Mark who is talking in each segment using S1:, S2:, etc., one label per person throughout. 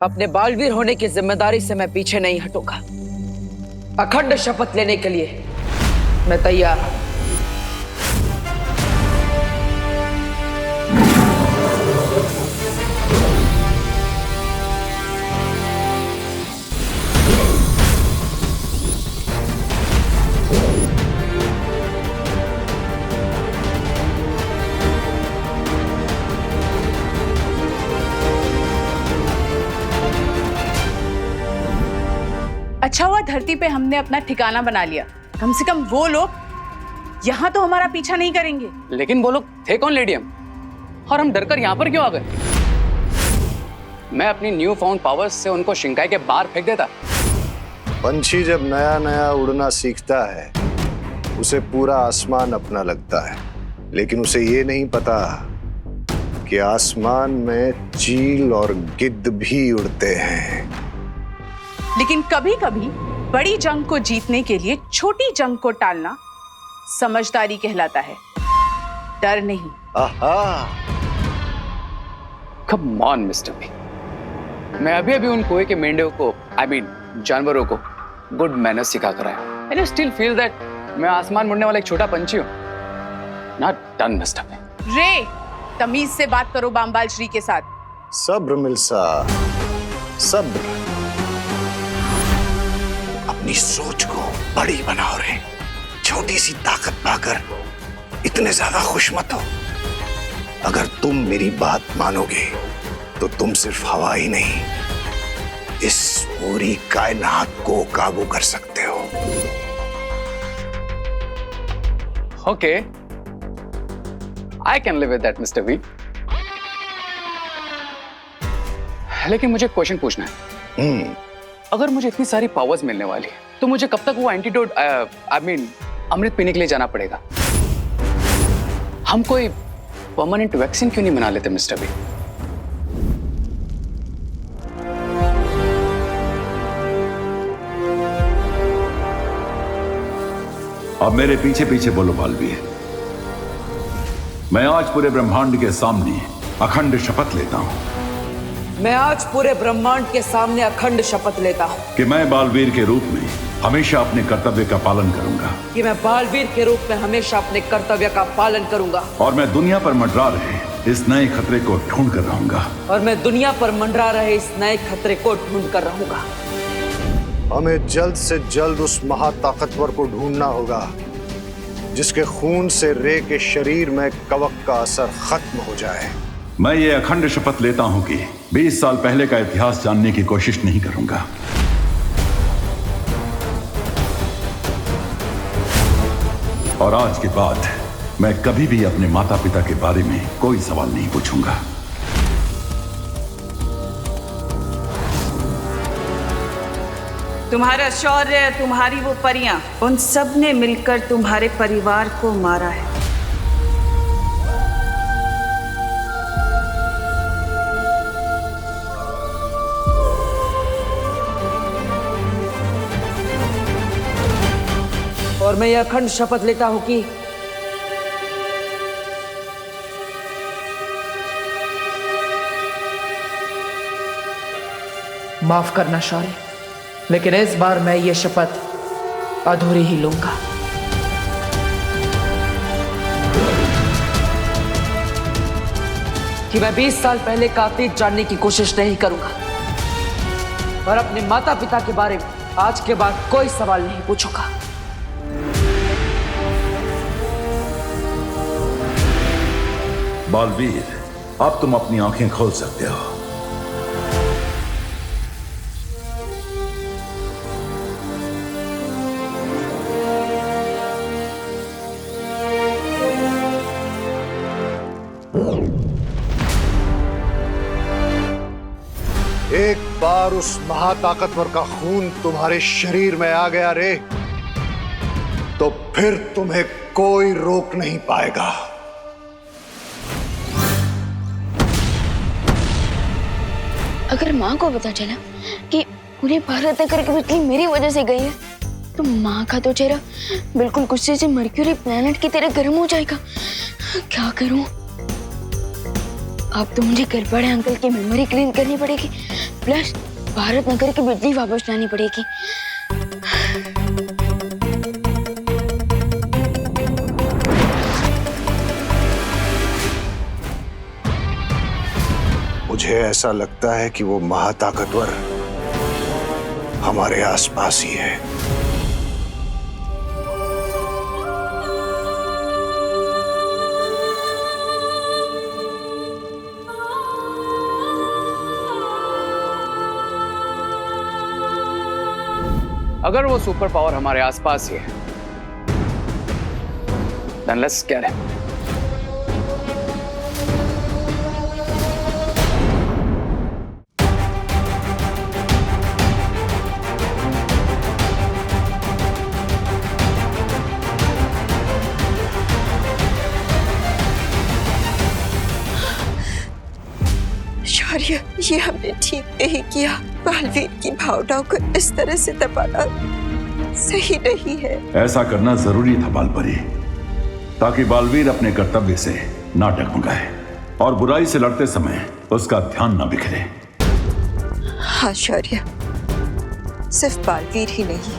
S1: अपने बालवीर होने की जिम्मेदारी से मैं पीछे नहीं हटूंगा। अखंड शपथ लेने के लिए मैं तैयार हूं।
S2: अच्छा हुआ धरती पे हमने अपना ठिकाना बना लिया। कम से कम वो लोग यहाँ तो हमारा पीछा नहीं करेंगे।
S3: लेकिन वो लोग थे कौन लेडी हम, और हम डरकर यहाँ पर क्यों आ गए? मैं अपनी न्यू फाउंड पावर्स से उनको शिंकाई के बाहर फेंक देता।
S4: पंछी जब नया नया उड़ना सीखता है उसे पूरा आसमान अपना लगता है, लेकिन उसे ये नहीं पता कि आसमान में चील और गिद्ध भी उड़ते हैं।
S2: लेकिन कभी कभी बड़ी जंग को जीतने के लिए छोटी जंग को टालना समझदारी कहलाता है, डर नहीं।
S4: आहा।
S3: कम ऑन मिस्टर बी, मैं अभी अभी उन कुएं के मेंढकों को, जानवरों को गुड मैनर्स सिखा कर आया। And I still feel that मैं आसमान मुड़ने वाला एक छोटा पंछी हूं। Not done mister B.
S2: रे, तमीज से बात करो बामबाल श्री के साथ।
S4: सब्र मिल्सा, सब्र। अपनी सोच को बड़ी बनाओ रे। छोटी सी ताकत पाकर इतने ज्यादा खुश मत हो। अगर तुम मेरी बात मानोगे तो तुम सिर्फ हवा ही नहीं, इस पूरी कायनात को काबू कर सकते हो।
S3: Okay, I can live with that mister B. लेकिन मुझे क्वेश्चन पूछना है। अगर मुझे इतनी सारी पावर्स मिलने वाली है तो मुझे कब तक वो एंटीडोट अमृत पीने के लिए जाना पड़ेगा? हम कोई परमानेंट वैक्सीन क्यों नहीं बना लेते मिस्टर बी?
S5: अब मेरे पीछे पीछे बोलो बालवीर। मैं आज पूरे ब्रह्मांड के सामने अखंड शपथ लेता हूं।
S1: मैं आज पूरे ब्रह्मांड के सामने अखंड शपथ लेता हूं
S5: कि मैं बालवीर के रूप में हमेशा अपने कर्तव्य का पालन करूंगा।
S1: कि मैं बालवीर के रूप में हमेशा अपने कर्तव्य का पालन करूंगा।
S5: और मैं दुनिया पर मंडरा रहे इस नए खतरे को ढूंढ कर रहूंगा।
S1: और मैं दुनिया पर मंडरा रहे इस नए खतरे को ढूंढ कर रहूंगा।
S4: हमें जल्द से जल्द उस महाताकतवर को ढूंढना होगा जिसके खून से रे के शरीर में कवक का असर खत्म हो जाए।
S5: मैं ये अखंड शपथ लेता हूं कि 20 साल पहले का इतिहास जानने की कोशिश नहीं करूंगा। और आज के बाद मैं कभी भी अपने माता पिता के बारे में कोई सवाल नहीं पूछूंगा।
S6: तुम्हारा शौर्य, तुम्हारी वो परियां, उन सब ने मिलकर तुम्हारे परिवार को मारा है।
S1: और मैं यह अखंड शपथ लेता हूं कि माफ करना शौर्य, लेकिन इस बार मैं ये शपथ अधूरी ही लूंगा। कि मैं 20 साल पहले का अतीत जानने की कोशिश नहीं करूंगा और अपने माता पिता के बारे में आज के बाद कोई सवाल नहीं पूछूंगा।
S5: बालवीर, अब तुम अपनी आंखें खोल सकते हो।
S4: एक बार उस महाताकतवर का खून तुम्हारे शरीर में आ गया रे, तो फिर तुम्हें कोई रोक नहीं पाएगा।
S7: अगर माँ को पता चला कि पूरे भारत नगर की बिजली मेरी वजह से गई है, तो माँ का तो चेहरा बिल्कुल गुस्से से मर्क्यूरी प्लेनेट की तरह गर्म हो जाएगा। क्या करूं? अब तो मुझे घर बड़े अंकल की मेमोरी क्लीन करनी पड़ेगी, प्लस भारत नगर की बिजली वापस लानी पड़ेगी।
S4: मुझे ऐसा लगता है कि वो महाताकतवर हमारे आसपास ही है।
S3: अगर वो सुपर पावर हमारे आसपास ही है, then let's get him.
S8: शौर्य, ये हमने ठीक नहीं किया। बालवीर की भावनाओं को इस तरह से दबाना सही नहीं है।
S5: ऐसा करना जरूरी था बालपरी, ताकि बालवीर अपने कर्तव्य से ना डगमगाए और बुराई से लड़ते समय उसका ध्यान ना बिखरे।
S8: हाँ शौर्य, सिर्फ बालवीर ही नहीं,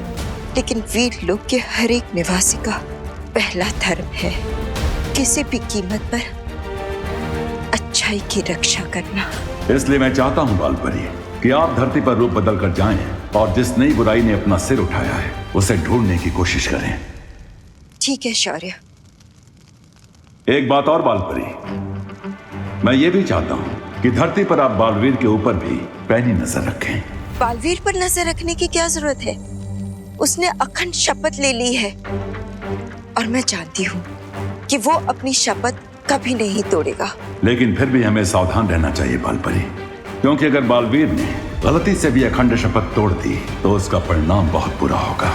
S8: लेकिन वीर लोक के हर एक निवासी का पहला धर्म है किसी भी कीमत पर अच्छाई की रक्षा करना।
S5: इसलिए मैं चाहता हूं बालपरी कि आप धरती पर रूप बदल कर जाएं और जिस नई बुराई ने अपना सिर उठाया है उसे ढूंढने की कोशिश करें।
S8: ठीक है शौर्य।
S5: एक बात और बालपरी, मैं ये भी चाहता हूं कि धरती पर आप बालवीर के ऊपर भी पैनी नजर रखें।
S8: बालवीर पर नजर रखने की क्या जरूरत है? उसने अखंड शपथ ले ली है और मैं जानती हूँ कि वो अपनी शपथ कभी नहीं तोड़ेगा।
S5: लेकिन फिर भी हमें सावधान रहना चाहिए बालपरी, क्योंकि अगर बालवीर ने गलती से भी अखंड शपथ तोड़ दी तो उसका परिणाम बहुत बुरा होगा।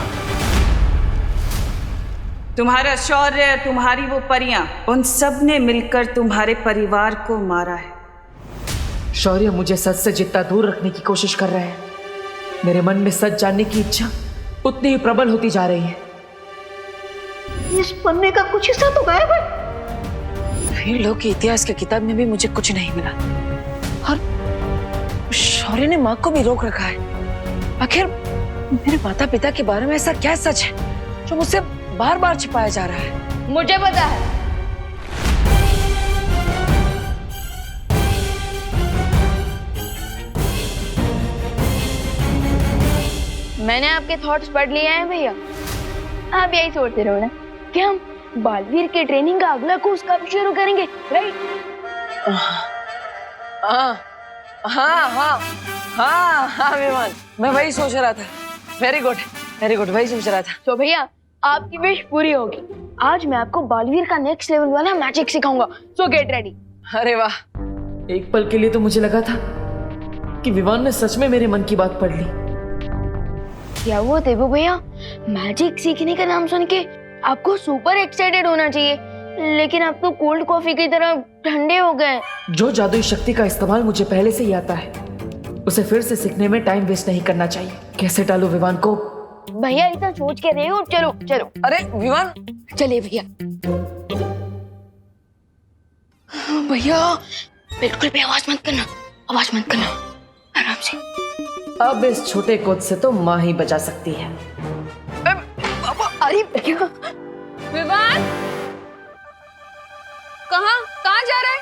S6: तुम्हारा शौर्य, तुम्हारी वो परियां, उन सब ने मिलकर तुम्हारे परिवार को मारा है।
S1: शौर्य मुझे सच से जितना दूर रखने की कोशिश कर रहे हैं, मेरे मन में सच जानने की इच्छा उतनी ही प्रबल होती जा रही है।
S7: इस पन्ने का कुछ हिस्सा तो गायब है।
S1: वीर लोक के इतिहास की किताब में भी मुझे कुछ नहीं मिला और शौर्य ने माँ को भी रोक रखा है। आखिर मेरे माता पिता के बारे में ऐसा क्या सच है जो मुझसे बार बार छिपाया जा रहा है?
S7: मुझे पता है। मैंने आपके थॉट्स पढ़ लिए हैं भैया। आप यही सोचते रहो ना कि हम बालवीर के ट्रेनिंग का अगला कोर्स कब शुरू करेंगे, राइट?
S1: हाँ हाँ हाँ हाँ हाँ विमान, मैं वही सोच रहा था। वेरी गुड वेरी गुड, वही सोच रहा था।
S7: तो भैया आपकी विश पूरी होगी। आज मैं आपको बालवीर का नेक्स्ट लेवल वाला मैजिक सिखाऊंगा, सो गेट रेडी।
S1: अरे वाह, एक पल के लिए तो मुझे लगा था कि विवान ने सच में मेरे मन की बात पढ़ ली।
S7: क्या वो देवू भैया, मैजिक सीखने का नाम सुन के आपको सुपर एक्साइटेड होना चाहिए, लेकिन आप तो कोल्ड कॉफी की तरह ठंडे हो गए।
S1: जो जादुई शक्ति का इस्तेमाल मुझे पहले से ही आता है, उसे फिर से सीखने में टाइम वेस्ट नहीं करना चाहिए। कैसे टालूं विवान को?
S7: भैया इतना सोच के रहे हो, चलो चलो।
S1: अरे विवान,
S7: चलिए भैया। भैया बिल्कुल भी आवाज मत करना, आवाज मत करना, आराम से।
S1: अब इस छोटे कोद से तो माँ ही बचा सकती है।
S7: अरे भैया,
S2: विवान कहाँ जा रहा है?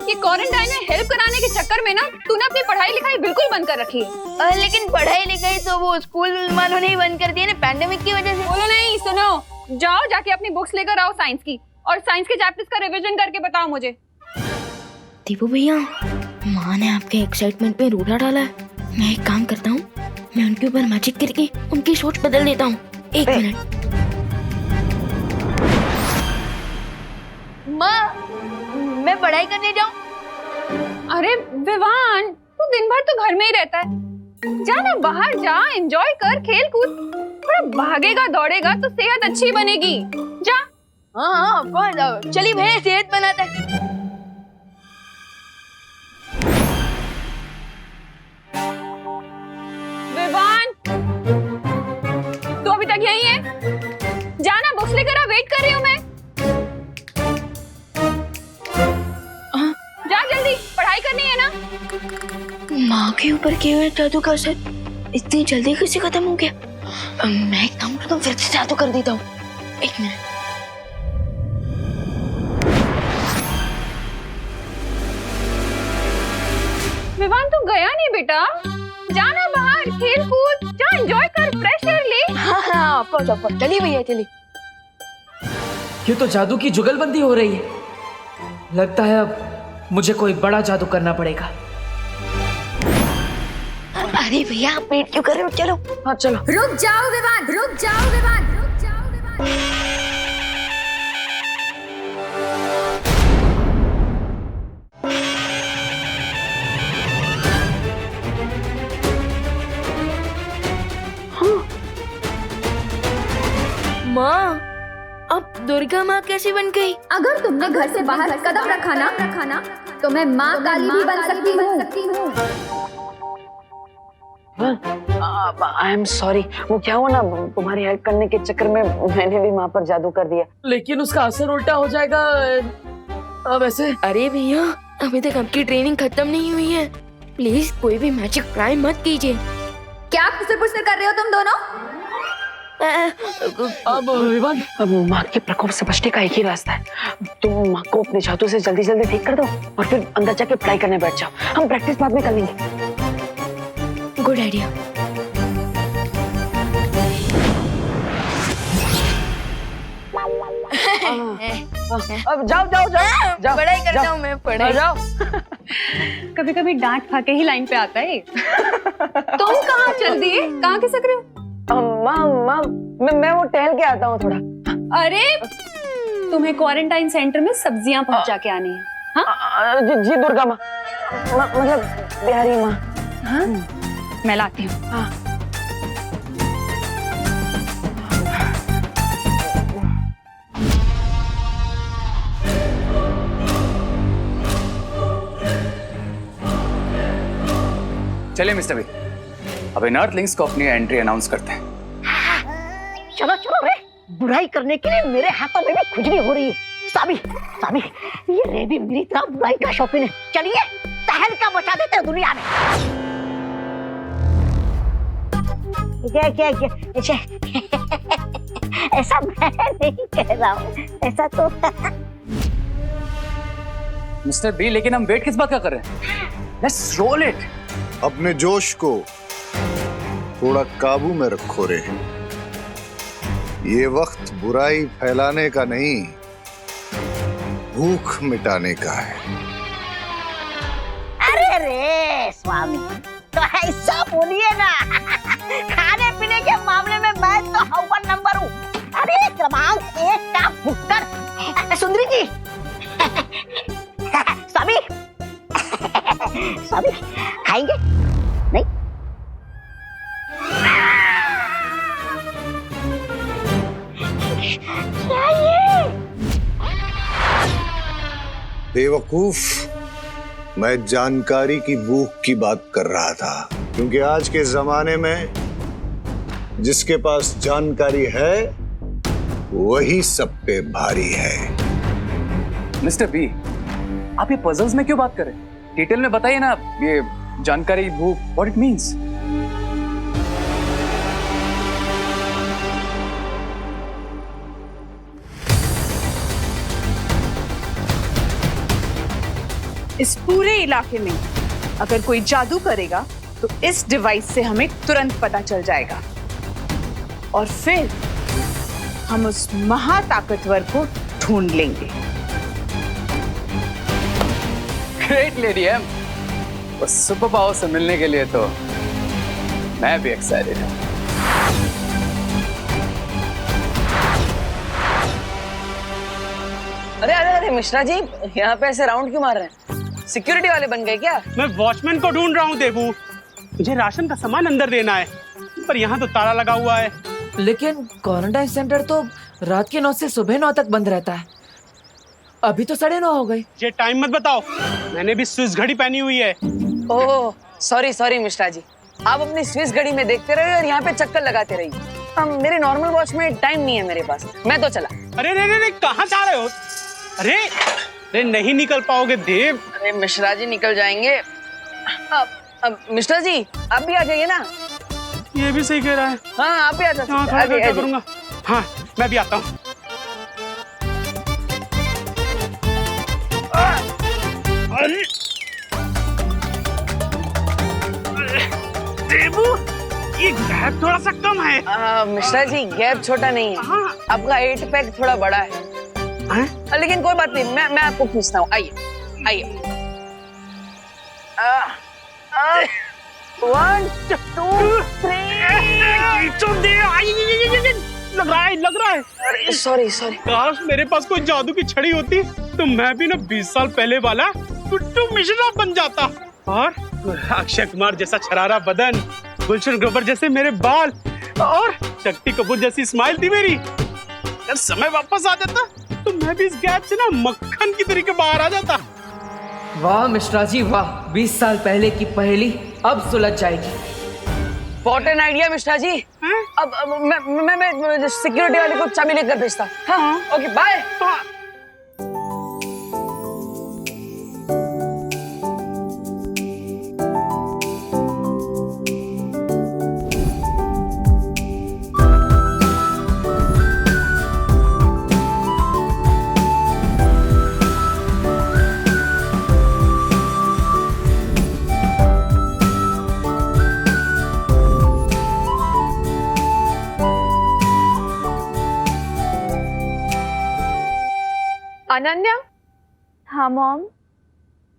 S2: ये क्वारंटाइन में हेल्प कराने के चक्कर में ना तूने अपनी पढ़ाई लिखाई बिल्कुल बंद कर रखी है।
S7: लेकिन पढ़ाई लिखाई तो वो स्कूल वालों ने ही बंद कर दी है ना, पैंडेमिक की वजह से।
S2: बोलो नहीं, सुनो, जाओ जाके अपनी बुक्स लेकर आओ साइंस की, और साइंस के चैप्टर्स का रिवीजन करके बताओ मुझे।
S7: दीपू भैया, माँ ने आपके एक्साइटमेंट पे रूढ़ा डाला है। मैं एक काम करता हूँ, मैं उनके ऊपर मैजिक करके उनकी सोच बदल देता हूँ। एक मिनट। माँ, मैं पढ़ाई करने जाऊँ?
S2: अरे विवान, तू दिन भर तो घर में ही रहता है, जा ना बाहर जा, एंजॉय कर, खेल कूद, थोड़ा भागेगा दौड़ेगा तो सेहत अच्छी बनेगी। जा।
S7: हाँ कौन, चलिए भैया सेहत बनाता है।
S2: विवान, तू अभी तक यहीं है? जाना, बुक्स लेकर आ, वेट कर रही हूँ मैं।
S7: ट्राई करनी है ना। माँ के ऊपर किए हुए जादू का असर इतनी जल्दी कैसे खत्म हो गया? मैं एक काम करता हूँ, फिर से जादू कर देता हूँ। एक मिनट।
S9: विवान तू गया नहीं बेटा, जाना बाहर खेल कूद, जा एंजॉय कर, फ्रेश एयर ले।
S7: हाँ ऑफ कोर्स चलिए भैया चलिए।
S10: ये तो जादू की जुगलबंदी हो रही है। लगता है अब मुझे कोई बड़ा जादू करना पड़ेगा।
S7: अरे भैया आप वेट क्यों कर रहे हो? चलो।
S1: हाँ चलो।
S9: रुक जाओ विवान, रुक जाओ विवान, रुक जाओ विवान।
S7: माँ अब दुर्गा माँ कैसी बन गई?
S9: अगर तुमने घर से बाहर कदम रखा ना तो मैं माँ काली भी बन सकती हूँ।
S1: आई एम सॉरी, वो क्या हुआ ना, तुम्हारी हेल्प करने के चक्कर में मैंने भी माँ पर जादू कर दिया।
S10: लेकिन उसका असर उल्टा हो जाएगा वैसे।
S7: अरे भैया अभी तक आपकी ट्रेनिंग खत्म नहीं हुई है, प्लीज कोई भी मैजिक ट्राई मत कीजिए।
S9: क्या खुसर-पुसर कर रहे हो तुम दोनों?
S10: अब विवान,
S1: अब माँ के प्रकोप से बचने का एक ही रास्ता है, तुम माँ को अपने जादू से जल्दी जल्दी ठीक कर दो और फिर अंदर जाके पढ़ाई करने बैठ जाओ। हम प्रैक्टिस बाद में कर लेंगे।
S7: Good idea.
S1: अब जाओ जाओ जाओ जाओ,
S7: पढ़ाई करता हूँ मैं, पढ़ाई।
S1: जाओ।
S9: कभी कभी डांट खा के ही लाइन पे आता है। तुम कहाँ चल दिए, कहाँ खिसक रहे हो?
S1: माँ मैं वो टहल के आता हूँ थोड़ा।
S9: अरे तुम्हें क्वारंटाइन सेंटर में सब्जियां पहुंचा के आनी है। हाँ?
S1: जी दुर्गा माँ, मतलब बिहारी माँ।
S9: हाँ? मैं लाती हूँ।
S1: हाँ।
S3: चलिए मिस्टर बी, अब इन अर्थलिंग्स को अपनी एंट्री अनाउंस करते हैं।
S11: चलो चलो रे, बुराई करने के लिए मेरे हाथों में भी खुजली हो रही है। सामी सामी, ये रे भी मेरी तरह बुराई का शौकीन है। चलिए तहलका मचा देते हैं दुनिया में। क्या ऐसा मैं नहीं कह रहा हूँ, ऐसा तो
S3: मिस्टर बी, लेकिन हम वेट किस बात का कर रहे हैं? Let's roll it.
S4: अपने जोश को थोड़ा काबू में रखो रे। ये वक्त बुराई फैलाने का नहीं, भूख मिटाने का है।
S11: अरे रे स्वामी, तो ऐसा बोलिए ना। खाने पीने के मामले में मैं तो अव्वल नंबर हूँ। अरे क्रमांक 1 का भुक्कड़ सुंदरी जी। स्वामी स्वामी खाएंगे? नहीं? क्या ये?
S4: बेवकूफ, मैं जानकारी की भूख की बात कर रहा था, क्योंकि आज के जमाने में जिसके पास जानकारी है वही सब पे भारी है।
S3: मिस्टर बी, आप ये पजल्स में क्यों बात कर रहे हैं? डिटेल में बताइए ना, ये जानकारी भूख, व्हाट इट मींस।
S2: इस पूरे इलाके में अगर कोई जादू करेगा तो इस डिवाइस से हमें तुरंत पता चल जाएगा और फिर हम उस महाताकतवर को ढूंढ लेंगे।
S3: ग्रेट लेडी एम, उस सुपर पावर से मिलने के लिए तो मैं भी एक्साइटेड हूँ।
S1: अरे अरे अरे मिश्रा जी, यहाँ पे ऐसे राउंड क्यों मार रहे हैं? सिक्योरिटी वाले बन गए क्या?
S12: मैं वॉचमैन को ढूंढ रहा हूँ देबू। मुझे राशन का सामान अंदर देना है, पर यहाँ तो ताला लगा हुआ है।
S10: लेकिन क्वारंटाइन सेंटर तो रात के 9 से सुबह 9 तक बंद रहता है। अभी तो 9:30 हो गए।
S12: ये टाइम मत बताओ, मैंने भी स्विस घड़ी पहनी हुई है।
S1: Oh sorry sorry Mishra ji, आप अपनी स्विस घड़ी में देखते रहिए और यहाँ पे चक्कर लगाते रहिए। मेरे नॉर्मल वॉच में टाइम नहीं है मेरे पास, मैं तो चला।
S12: अरे रे रे रे, कहाँ जा रहे हो? अरे अरे नहीं निकल पाओगे देव।
S1: अरे मिश्रा जी निकल जाएंगे। अब मिश्रा जी आप भी आ जाइए ना।
S12: ये भी सही कह रहा है।
S1: हाँ आप भी आ जाइए।
S12: हाँ खड़ा क्या करूंगा। हाँ मैं भी आता हूँ। देबू ये गैप थोड़ा सा कम है।
S1: मिश्रा जी गैप छोटा नहीं है।
S12: हाँ।
S1: आपका 8 पैक थोड़ा बड़ा है। लेकिन कोई बात नहीं, मैं आपको खींचता हूँ। आइए आइए। 1 2 3
S12: लग रहा है।
S1: अरे सॉरी।
S12: काश मेरे पास कोई जादू की छड़ी होती तो मैं भी ना 20 साल पहले वाला गुड्डू मिश्रा बन जाता। और अक्षय कुमार जैसा छरारा बदन, गुलशन ग्रोवर जैसे मेरे बाल और शक्ति कपूर जैसी स्माइल थी मेरी। अगर समय वापस आ जाता तो मैं भी इस गैप से ना मक्खन की तरीके बाहर आ जाता।
S10: वाह मिश्रा जी वाह, 20 साल पहले की पहेली अब सुलझ जाएगी।
S1: What an idea Mishra ji. अब मैं सिक्योरिटी वाले को चाबी लेकर भेजता। हाँ ओके बाय।
S2: अनन्या।
S7: हाँ मॉम।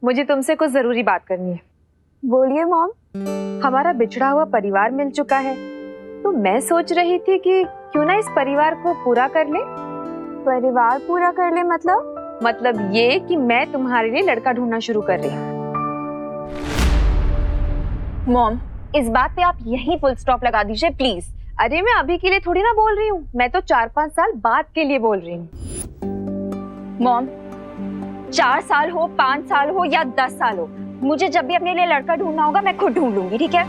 S2: मुझे तुमसे कुछ जरूरी बात करनी है।
S7: बोलिए मॉम।
S2: हमारा बिछड़ा हुआ परिवार मिल चुका है, तो मैं सोच रही थी कि क्यों ना इस परिवार को पूरा कर ले।
S7: परिवार पूरा कर ले
S2: मतलब ये कि मैं तुम्हारे लिए लड़का ढूंढना शुरू कर रही हूँ।
S7: मॉम इस बात पे आप यही फुल स्टॉप लगा दीजिए प्लीज।
S2: अरे मैं अभी के लिए थोड़ी ना बोल रही हूँ, मैं तो 4-5 साल बाद के लिए बोल रही हूँ।
S7: मॉम 4 साल हो, 5 साल हो या 10 साल हो, मुझे जब भी अपने लिए लड़का ढूंढना होगा मैं खुद ढूंढ लूंगी, ठीक है?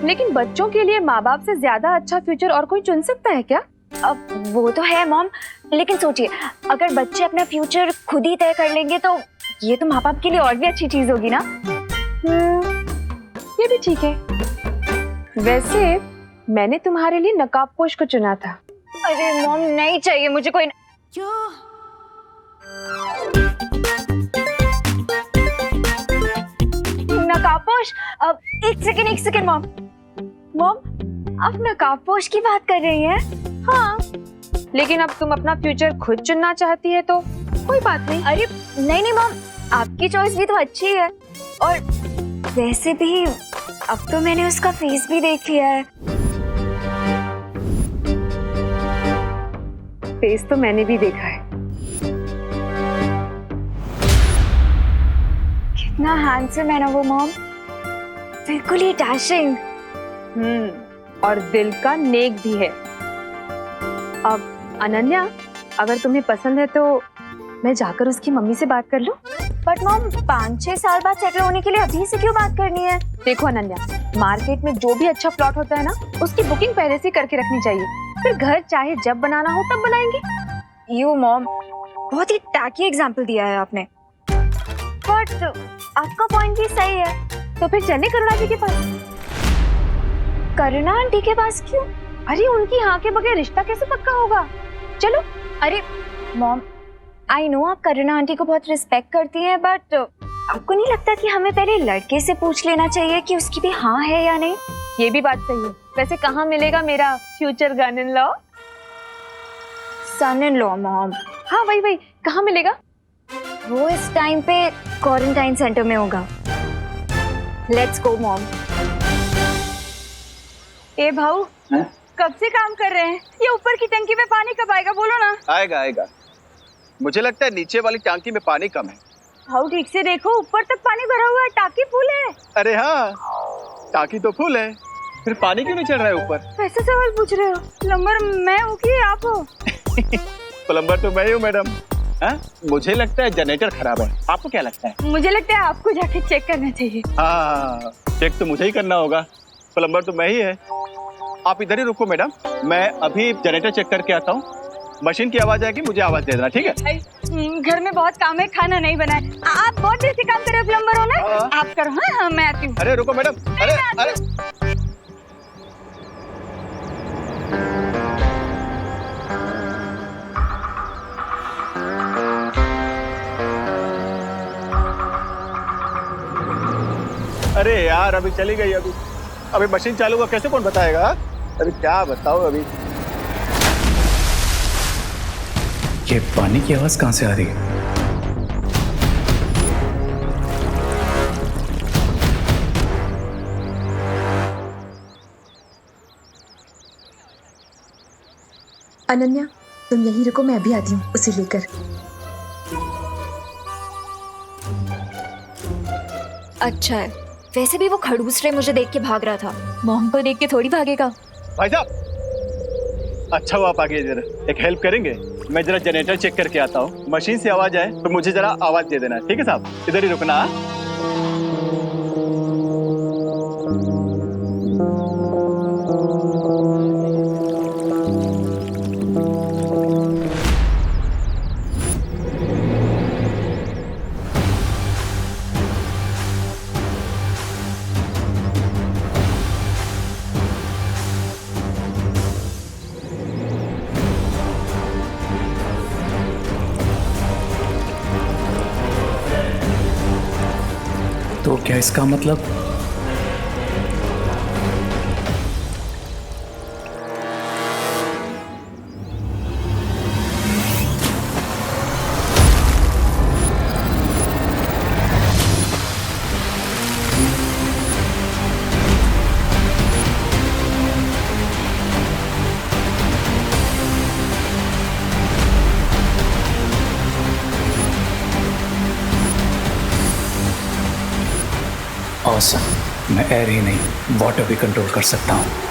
S2: लेकिन बच्चों के लिए माँ बाप से ज्यादा अच्छा फ्यूचर और कोई चुन सकता है क्या?
S7: अब वो तो है मॉम, लेकिन सोचिए अगर बच्चे अपना फ्यूचर खुद ही तय कर लेंगे तो ये तो माँ बाप के लिए और भी अच्छी चीज होगी ना।
S2: ये भी ठीक है। वैसे मैंने तुम्हारे लिए नकाबपोश को चुना था।
S7: अरे मॉम नहीं चाहिए मुझे कोई। नकाबपोश? अब एक सेकंड मॉम
S2: आप नकाबपोश की बात कर रही हैं? हाँ, लेकिन अब तुम अपना फ्यूचर खुद चुनना चाहती है तो कोई बात नहीं।
S7: अरे नहीं मॉम, आपकी चॉइस भी तो अच्छी है। और वैसे भी अब तो मैंने उसका फेस भी देख लिया है।
S2: फेस तो मैंने भी देखा है।
S7: कितना हैंडसम है ना वो मॉम, बिल्कुल ही डैशिंग।
S2: और दिल का नेक भी है। अब अनन्या अगर तुम्हें पसंद है तो मैं जाकर उसकी मम्मी से बात कर लूं?
S7: बट मॉम 5-6 साल बाद सेटल होने के लिए अभी से क्यों बात करनी है?
S2: देखो अनन्या, मार्केट में जो भी अच्छा प्लॉट होता है ना उसकी बुकिंग पहले से करके रखनी चाहिए, फिर घर चाहे जब बनाना हो तब बनाएंगे।
S7: यू मॉम, बहुत ही टैकी एग्जाम्पल दिया है आपने, बट आपका पॉइंट भी सही है।
S2: तो फिर चले करुणा जी के पास।
S7: करुणा आंटी के पास क्यों?
S2: अरे उनकी हाँ के बगैर रिश्ता कैसे पक्का होगा? चलो।
S7: अरे मॉम आई नो आप करुणा आंटी को बहुत रिस्पेक्ट करती हैं, बट आपको नहीं लगता कि हमें पहले लड़के से पूछ लेना चाहिए कि उसकी भी हाँ है या नहीं?
S2: ये भी बात सही है। वैसे कहाँ मिलेगा मेरा future son in law?
S7: Son in law mom?
S2: हाँ वही कहाँ मिलेगा?
S7: वो इस टाइम पे क्वारंटाइन सेंटर में होगा। Let's go mom.
S2: ए भाऊ, कब से काम कर रहे हैं? ये ऊपर की टंकी में पानी कब आएगा बोलो ना?
S13: आएगा। मुझे लगता है नीचे वाली टंकी में पानी कम है।
S2: भाऊ ठीक से देखो, ऊपर तक पानी भरा हुआ है, टाकी फुल है।
S13: अरे हाँ, टाकी तो फुल है, फिर पानी क्यों नहीं चढ़ रहा है ऊपर?
S2: ऐसे सवाल पूछ रहे हो? प्लम्बर मैं हूँ कि आप हो?
S13: प्लम्बर तो मैं ही हूँ मैडम। मुझे लगता है जनरेटर खराब है, आपको क्या लगता है?
S2: मुझे लगता है आपको जाके चेक करना चाहिए।
S13: हाँ, चेक तो मुझे ही करना होगा, प्लम्बर तो मैं ही है। आप इधर ही रुको मैडम, मैं अभी जनरेटर चेक करके आता हूँ, मशीन की आवाज आएगी मुझे आवाज दे देना, ठीक है?
S9: घर में बहुत काम है, खाना नहीं बना है। आप बहुत देर से काम कर रहे हो प्लम्बर हो ना? आप करो। हाँ मैं आती हूँ।
S13: अरे रुको मैडम, अरे अरे यार अभी चली गई, अभी मशीन चालू हुआ कैसे कौन बताएगा? अभी क्या बताओ अभी।
S3: ये पानी की आवाज कहाँ से आ रही है?
S14: अनन्या तुम यहीं रुको, मैं अभी आती हूँ उसे लेकर।
S7: अच्छा है, वैसे भी वो खड़ूस रे मुझे देख के भाग रहा था, मॉम को देख के थोड़ी भागेगा।
S13: भाई साहब, अच्छा हुआ आप आगे, जरा एक हेल्प करेंगे? मैं जरा जनरेटर चेक करके आता हूँ, मशीन से आवाज आए तो मुझे जरा आवाज दे देना, ठीक है साहब? इधर ही रुकना।
S3: तो क्या इसका मतलब? Awesome. मैं एयर ही नहीं वाटर भी कंट्रोल कर सकता हूँ।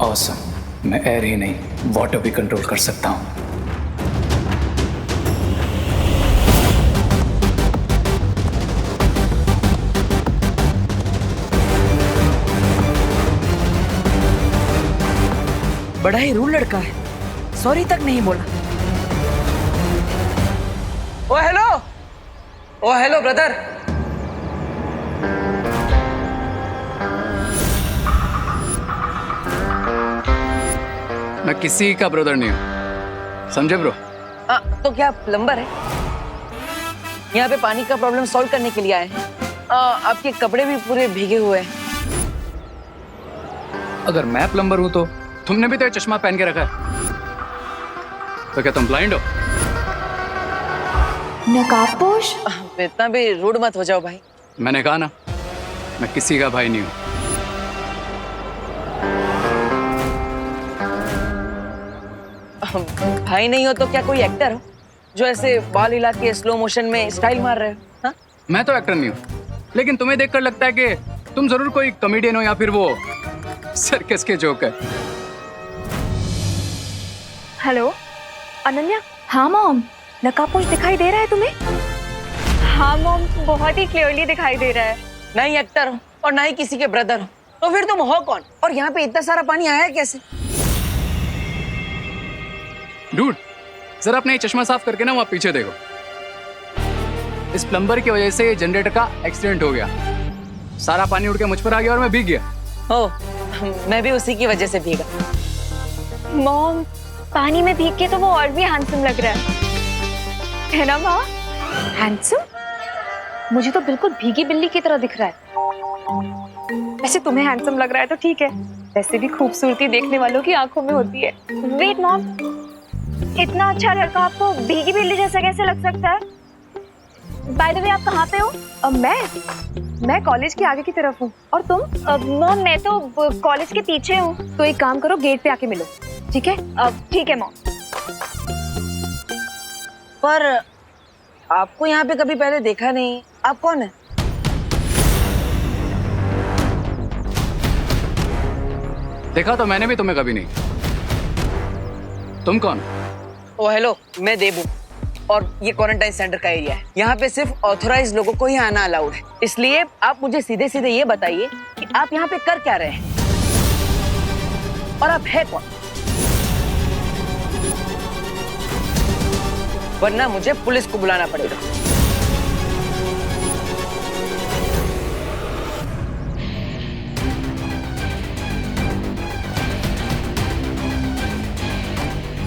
S3: Awesome. मैं एयर ही नहीं वाटर भी कंट्रोल कर सकता हूँ।
S1: बड़ा ही रूड लड़का है, सॉरी तक नहीं बोला। ओ हेलो ब्रदर।
S3: मैं किसी का ब्रदर नहीं हूँ, समझे ब्रो?
S1: तो क्या प्लम्बर है? यहाँ पे पानी का प्रॉब्लम सॉल्व करने के लिए आए हैं। आपके कपड़े भी पूरे भीगे हुए हैं।
S3: अगर मैं प्लम्बर हूँ तो तुमने भी तो ये चश्मा पहन के रखा है, तो क्या तुम ब्लाइंड हो?
S7: नकाबपोश?
S1: इतना भी रूड मत हो जाओ भाई।
S3: मैंने कहा ना, मैं किसी का भाई नहीं हूँ।
S1: भाई नहीं हो तो क्या कोई एक्टर हो जो ऐसे बाल हिला के स्लो मोशन में स्टाइल मार रहे हो? हाँ?
S3: मैं तो एक्टर नहीं हूँ, लेकिन तुम्हें देखकर लगता है कि तुम जरूर कोई कॉमेडियन हो या फिर वो सर्कस के जोकर।
S7: हेलो अनन्या। हाँ मॉम, नकाबपोश दिखाई दे रहा है तुम्हें? हाँ मॉम, बहुत ही क्लियरली दिखाई दे रहा है।
S1: ना ही एक्टर हो और ना ही किसी के ब्रदर हो, तो फिर तुम हो कौन? और यहाँ पे इतना सारा पानी आया कैसे?
S3: डूड, जरा अपने चश्मा साफ करके ना वहाँ पीछे देखो। इस प्लम्बर की वजह से जनरेटर का एक्सीडेंट हो गया, सारा पानी उड़ के मुझ पर आ गया और मैं भीग गया।
S1: मैं भी उसी की वजह से भीगा।
S7: मॉम, पानी में भीग के तो वो और भी हैंडसम लग रहा है ना माँ? हैंडसम? मुझे तो बिल्कुल भीगी बिल्ली की तरह दिख रहा है। वैसे तुम्हें हैंडसम लग रहा है तो ठीक है, वैसे भी खूबसूरती देखने वालों की आंखों में होती है। वेट मॉम, इतना अच्छा लड़का आपको भीगी बिल्ली जैसा कैसे लग सकता है? बाय द वे आप कहाँ पे हो?
S9: मैं कॉलेज के आगे की तरफ हूँ। और तुम?
S7: मॉम मैं तो कॉलेज के पीछे हूँ।
S9: तो एक काम करो, गेट पे आके मिलो, ठीक है?
S7: ठीक है मॉम।
S1: पर आपको यहाँ पे कभी पहले देखा नहीं, आप कौन है?
S3: देखा तो मैंने भी तुम्हें कभी नहीं। तुम कौन?
S1: ओ हेलो, मैं देबू और ये क्वारंटाइन सेंटर का एरिया है। यहाँ पे सिर्फ ऑथोराइज लोगों को ही आना अलाउड है। इसलिए आप मुझे सीधे सीधे ये बताइए कि आप यहाँ पे कर क्या रहे हैं और आप है कौन, वरना मुझे पुलिस को बुलाना पड़ेगा।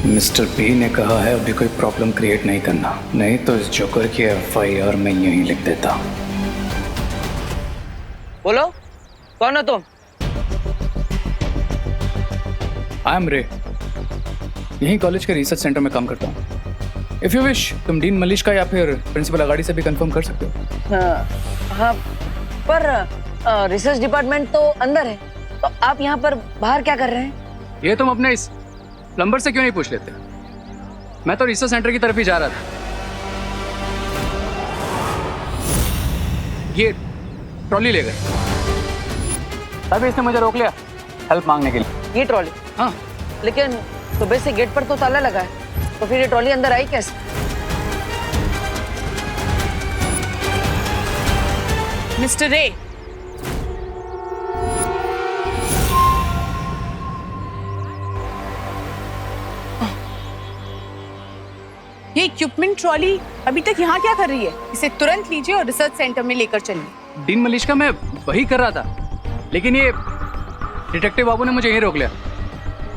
S3: मिस्टर पी ने कहा है अभी कोई प्रॉब्लम क्रिएट नहीं करना, नहीं तो इस जोकर की FIR मैं यहीं लिख देता।
S1: बोलो, कौन हो तुम?
S3: आई एम रे, यहीं कॉलेज के रिसर्च सेंटर में काम करता हूँ। इफ यू विश तुम डीन मलिश का या फिर प्रिंसिपल अगाड़ी से भी कंफर्म कर सकते हो।
S1: हाँ, पर रिसर्च डिपार्टमेंट तो अंदर है, तो आप यहाँ पर बाहर क्या कर रहे हैं?
S3: ये तुम अपने इस प्लम्बर से क्यों नहीं पूछ लेते? मैं तो रिसर्च सेंटर की तरफ ही जा रहा था। ये ट्रॉली ले गए, तभी इसने मुझे रोक लिया हेल्प मांगने के लिए।
S1: ये ट्रॉली?
S3: हाँ।
S1: लेकिन सुबह से गेट पर तो ताला लगा है, तो फिर ये ट्रॉली अंदर आई कैसे?
S2: मिस्टर रे, ये इक्विपमेंट ट्रॉली अभी तक यहाँ क्या कर रही है? इसे तुरंत लीजिए और रिसर्च सेंटर में लेकर चलिए।
S3: डीन मलिश का मैं वही कर रहा था, लेकिन ये डिटेक्टिव बाबू ने मुझे यहीं रोक लिया।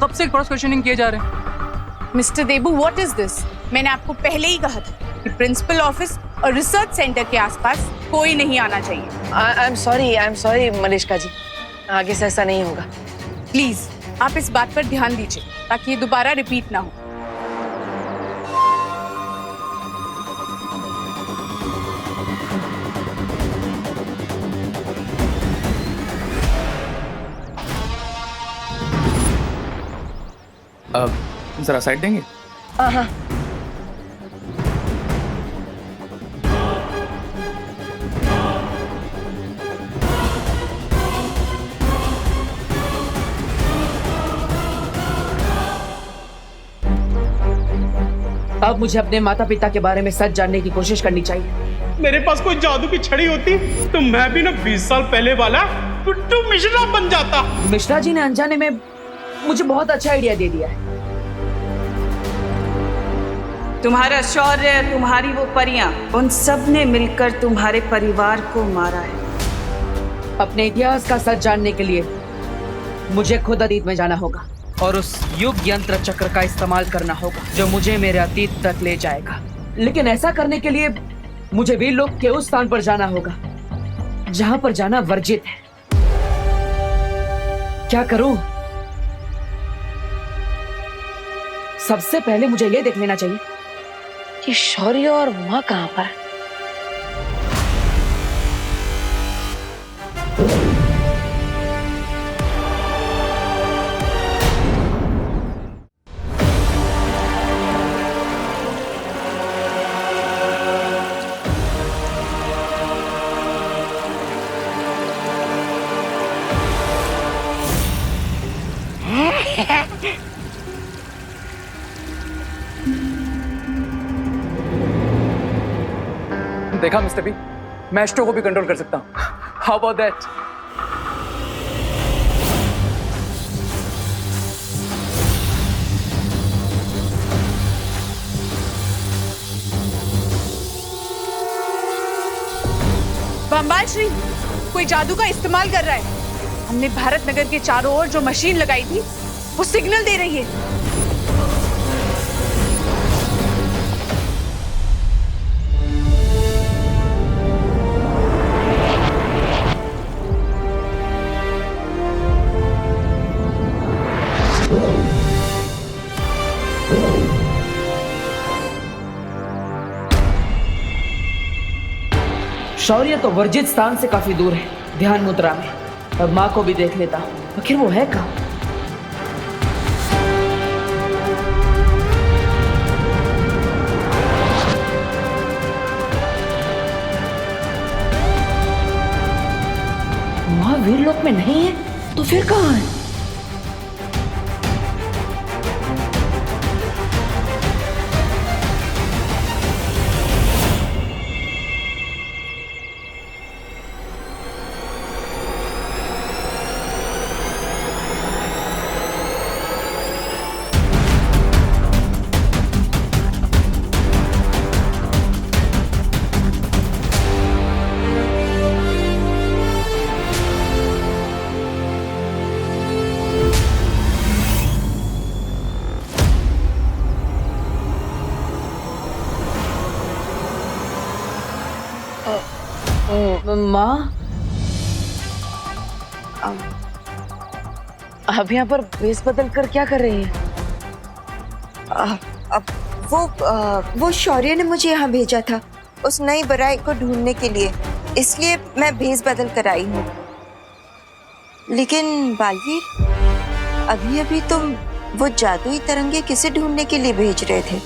S3: कब से क्रॉस क्वेश्चनिंग किए जा रहे हैं।
S2: Mister Debu, what is this? मैंने आपको पहले ही कहा था कि प्रिंसिपल ऑफिस और रिसर्च सेंटर के आसपास कोई नहीं आना चाहिए।
S1: आई एम सॉरी मलिश्का जी, आगे से ऐसा नहीं होगा।
S2: प्लीज आप इस बात पर ध्यान दीजिए ताकि ये दोबारा रिपीट ना हो।
S3: जरा साइड देंगे?
S1: हाँ।
S10: अब मुझे अपने माता पिता के बारे में सच जानने की कोशिश करनी चाहिए।
S12: मेरे पास कोई जादू की छड़ी होती तो मैं भी ना 20 साल पहले वाला टुट्टू मिश्रा बन जाता।
S10: मिश्रा जी ने अनजाने में मुझे बहुत अच्छा आइडिया दे दिया है।
S6: तुम्हारा शौर्य, तुम्हारी वो परियां, उन सब ने मिलकर तुम्हारे परिवार को मारा है।
S10: अपने इतिहास का सच जानने के लिए मुझे खुद अतीत में जाना होगा और उस युग यंत्र चक्र का इस्तेमाल करना होगा जो मुझे मेरे अतीत तक ले जाएगा। लेकिन ऐसा करने के लिए मुझे वीर लोक के उस स्थान पर जाना होगा जहां पर जाना वर्जित है। क्या करूं? सबसे पहले मुझे यह देख लेना चाहिए
S1: कि शौर्य और माँ कहाँ पर?
S3: देखा मिस्टर बी, मैं एस्ट्रो को भी कंट्रोल कर सकता हूँ। How about that?
S2: बम्बाल श्री कोई जादू का इस्तेमाल कर रहा है। हमने भारत नगर के चारों ओर जो मशीन लगाई थी वो सिग्नल दे रही है।
S10: शौर्य तो वर्जित स्थान से काफी दूर है, ध्यान मुद्रा में। अब माँ को भी देख लेता हूँ, आखिर वो है कहाँ? माँ वीरलोक में नहीं है तो फिर कहाँ है? माँ,
S1: आप यहाँ पर वेश बदल कर क्या कर रही हैं?
S8: वो शौर्य ने मुझे यहाँ भेजा था उस नई बराई को ढूंढने के लिए, इसलिए मैं भेष बदल कर आई हूँ। लेकिन बालवीर, अभी अभी तुम वो जादुई तरंगे किसे ढूंढने के लिए भेज रहे थे?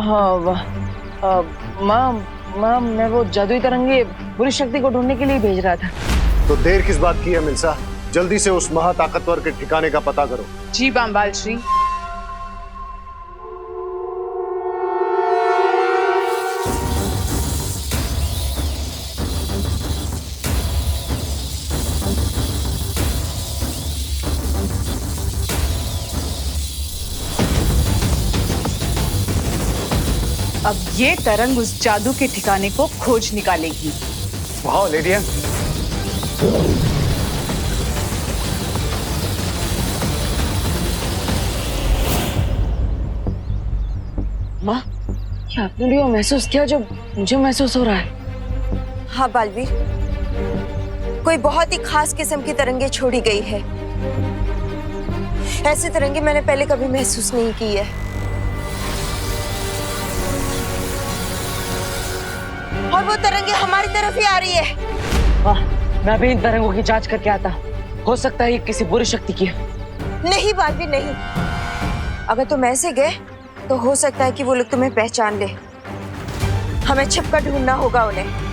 S1: हाँ माँ, मैं वो जादुई तरंगे बुरी शक्ति को ढूंढने के लिए भेज रहा था।
S4: तो देर किस बात की है मिल्सा? जल्दी से उस महाताकतवर के ठिकाने का पता करो।
S2: जी बांबाल श्री। अब ये तरंग उस जादू के ठिकाने को खोज निकालेगी।
S3: वाह लेडिया,
S1: माँ, क्या आपने भी वो महसूस किया जो मुझे महसूस हो रहा है?
S8: हाँ बालवीर, कोई बहुत ही खास किस्म की तरंगे छोड़ी गई है। ऐसी तरंगे मैंने पहले कभी महसूस नहीं की है। और वो तरंगे हमारी तरफ ही आ रही है।
S1: वाह, मैं भी इन तरंगों की जांच करके आता। हो सकता है ये किसी बुरी शक्ति की है।
S8: नहीं बालवीर नहीं, अगर तुम ऐसे गए तो हो सकता है कि वो लोग तुम्हें पहचान ले। हमें छिपकर ढूंढना होगा उन्हें।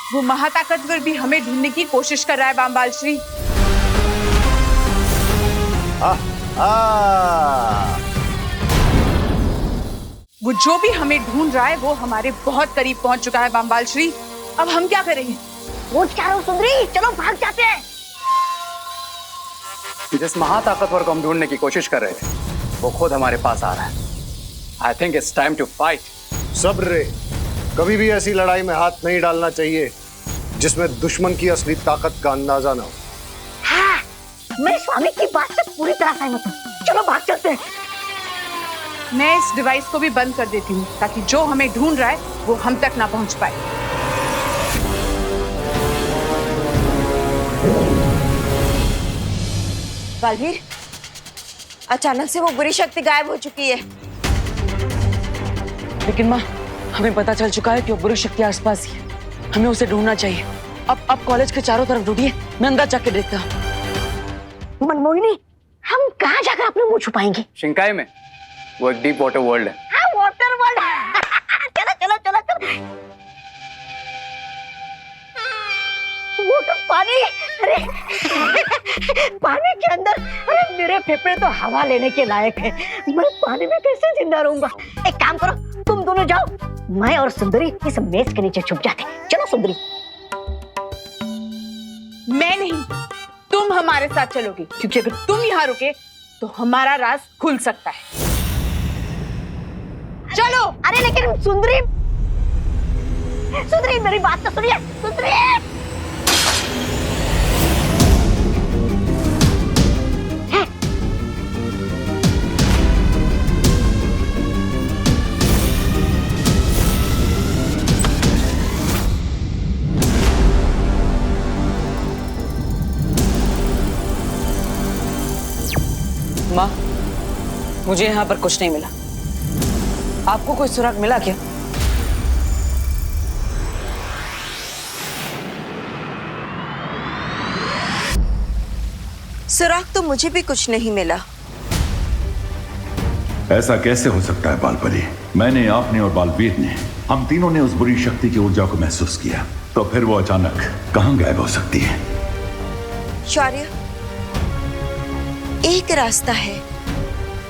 S2: वो महाताकतवर भी हमें ढूंढने की कोशिश कर रहा है बांबाल श्री। वो जो भी हमें ढूंढ रहा है वो हमारे बहुत करीब पहुंच चुका है बांबाल श्री। अब हम क्या करेंगे?
S11: वो क्या हो सुंदरी, चलो भाग जाते हैं।
S3: जिस महाताकतवर को हम ढूंढने की कोशिश कर रहे थे वो खुद हमारे पास आ रहा है। I think it's time to fight.
S4: सब्र रे, कभी भी ऐसी लड़ाई में हाथ नहीं डालना चाहिए जिसमें दुश्मन की असली ताकत का अंदाजा ना हो।
S11: हाँ, मैं स्वामी की बात से पूरी तरह सहमत हूँ। चलो भाग चलते हैं।
S2: मैं इस डिवाइस को भी बंद कर देती हूँ ताकि जो हमें ढूंढ रहा है वो हम तक ना पहुंच पाए।
S8: बालवीर, अचानक से वो बुरी शक्ति गायब हो चुकी है।
S1: लेकिन माँ, हमें पता चल चुका है कि वो बुरी शक्ति आसपास ही है। हमें उसे ढूंढना चाहिए। अब कॉलेज के चारों तरफ ढूंढिए, मैं अंदर जाके देखता हूँ।
S11: मनमोहिनी, हम कहाँ जाकर अपने मुंह छुपाएंगे?
S3: शिंकाई में, वो एक डीप वाटर वर्ल्ड है।
S11: हाँ, वाटर वर्ल्ड। चलो चलो चलो चलो। वाटर पानी, अरे पानी के अंदर, अरे मेरे फेफड़े तो हवा लेने के लायक है। मैं पानी में कैसे जिंदा रहूंगा? एक काम करो, तुम दोनों जाओ, मैं और सुंदरी इस मेज के नीचे छुप जाते। चलो सुंदरी।
S2: मैं नहीं, तुम हमारे साथ चलोगे, क्योंकि अगर तुम यहाँ रुके तो हमारा राज खुल सकता है। चलो।
S11: अरे लेकिन सुंदरी, सुंदरी मेरी बात तो सुनिए, सुंदरी।
S1: माँ, मुझे यहाँ पर कुछ नहीं मिला। आपको कोई सुराग मिला क्या?
S8: सुराग तो मुझे भी कुछ नहीं मिला।
S5: ऐसा कैसे हो सकता है बालपरी? मैंने, आपने और बालवीर ने, हम तीनों ने उस बुरी शक्ति की ऊर्जा को महसूस किया, तो फिर वो अचानक कहां गायब हो सकती है?
S8: शौर्य, एक रास्ता है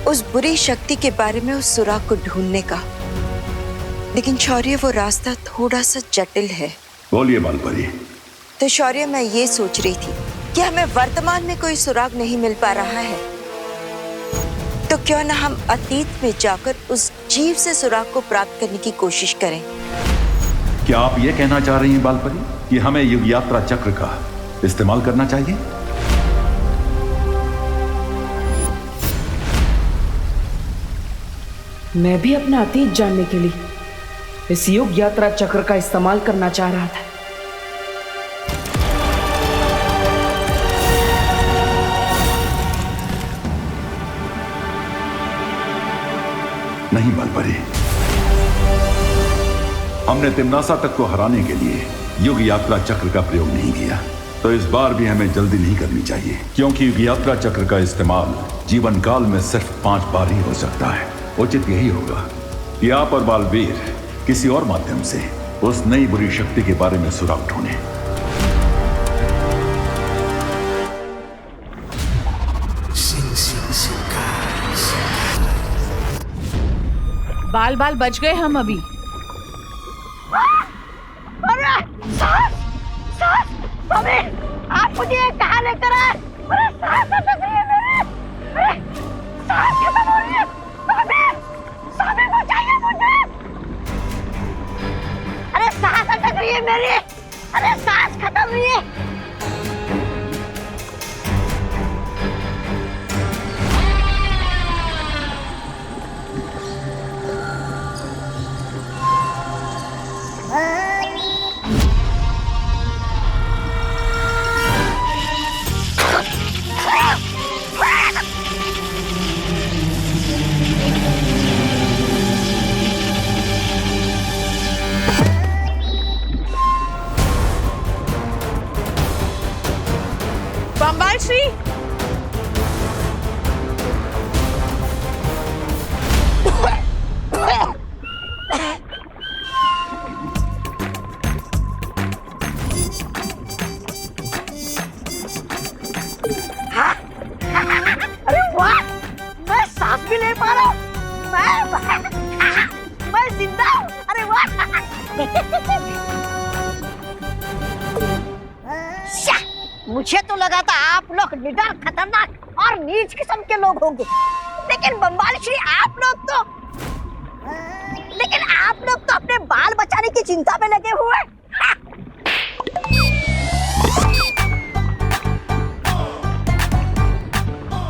S8: उस बुरी शक्ति के बारे में उस सुराग को ढूंढने का, लेकिन शौर्य वो रास्ता थोड़ा सा जटिल है।
S5: बोलिए बालपरी।
S8: तो शौर्य, मैं ये सोच रही थी कि हमें वर्तमान में कोई सुराग नहीं मिल पा रहा है, तो क्यों ना हम अतीत में जाकर उस जीव से सुराग को प्राप्त करने की कोशिश करें।
S5: क्या आप ये कहना चाह रही हैं बालपरी कि हमें युग यात्रा चक्र का इस्तेमाल करना चाहिए?
S10: मैं भी अपना अतीत जानने के लिए इस युग यात्रा चक्र का इस्तेमाल करना चाह रहा था।
S5: नहीं बालपरी, हमने तिम्नासा तक को हराने के लिए युग यात्रा चक्र का प्रयोग नहीं किया, तो इस बार भी हमें जल्दी नहीं करनी चाहिए, क्योंकि युग यात्रा चक्र का इस्तेमाल जीवन काल में सिर्फ 5 बार ही हो सकता है। उचित यही होगा कि आप और बालवीर किसी और माध्यम से उस नई बुरी शक्ति के बारे में सुराग ढूंढें।
S2: बाल बाल बच गए हम अभी।
S11: अरे सास, सास, स्वामी, आप मुझे कहाँ लेकर आए? अरे सास अटक रही है मेरी, अरे सास खत्म हो रही है, स्वामी, स्वामी बचाइए मुझे। अरे सास अटक रही है मेरी, अरे सास खत्म रही है।
S2: बम्बाल श्री,
S11: अरे वाह, मैं सांस भी ले पा रहा हूँ, मैं जिंदा हूँ, अरे वाह। मुझे तो लगा था आप लोग निडर, खतरनाक और नीच किस्म के लोग होंगे, लेकिन बम्बाल श्री आप लोग तो अपने बाल बचाने की चिंता में लगे हुए।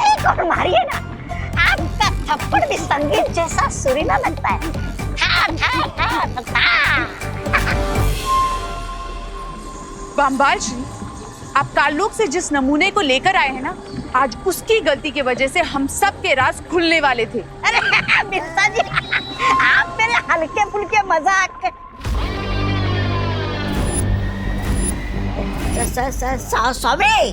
S11: एक और मारिए ना, आपका थप्पड़ भी संगीत जैसा सुरीला लगता है। था, था, था, था।
S2: बम्बाल श्री, आप ताल्लुक से जिस नमूने को लेकर आए हैं ना, आज उसकी गलती की वजह से हम सब के राज खुलने वाले थे।
S11: अरे मिर्जा जी, आप मेरे हल्के फुल्के मजाक। स्वामी,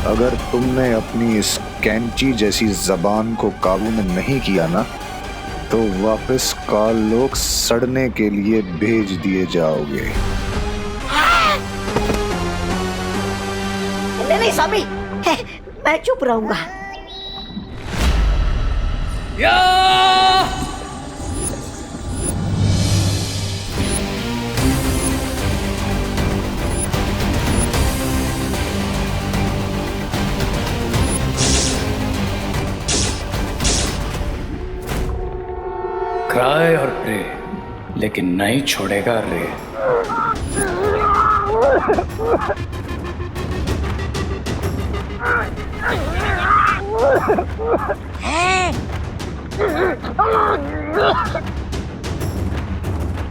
S4: अगर तुमने अपनी इस कैंची जैसी जबान को काबू में नहीं किया ना, तो वापस काल लोग सड़ने के लिए भेज दिए जाओगे।
S11: नहीं स्वामी, मैं चुप रहूंगा।
S3: ट्राई और प्रे, लेकिन नहीं छोड़ेगा रे।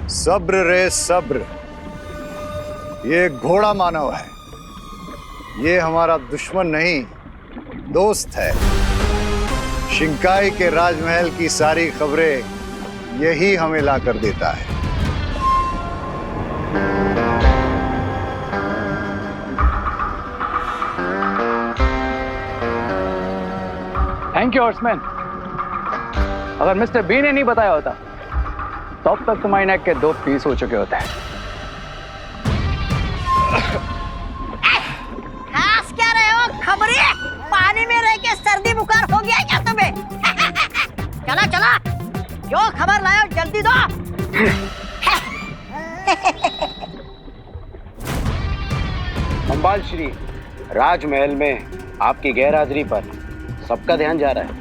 S4: सब्र रे सब्र, ये घोड़ा मानव है, ये हमारा दुश्मन नहीं दोस्त है। शिंकाई के राजमहल की सारी खबरें यही हमें ला कर देता है।
S3: Thank you horseman. अगर मिस्टर बी ने नहीं बताया होता तब तक तुम्हारी नेक के 2 पीस हो चुके होते हैं।
S11: खास क्या रहे हो खबरी? पानी में रह के सर्दी बुखार हो गया क्या तुम्हें? चला चला, जो खबर लाओ जल्दी दो।
S15: अंबाल श्री, राजमहल में आपकी गैरहाजिरी पर सबका ध्यान जा रहा है।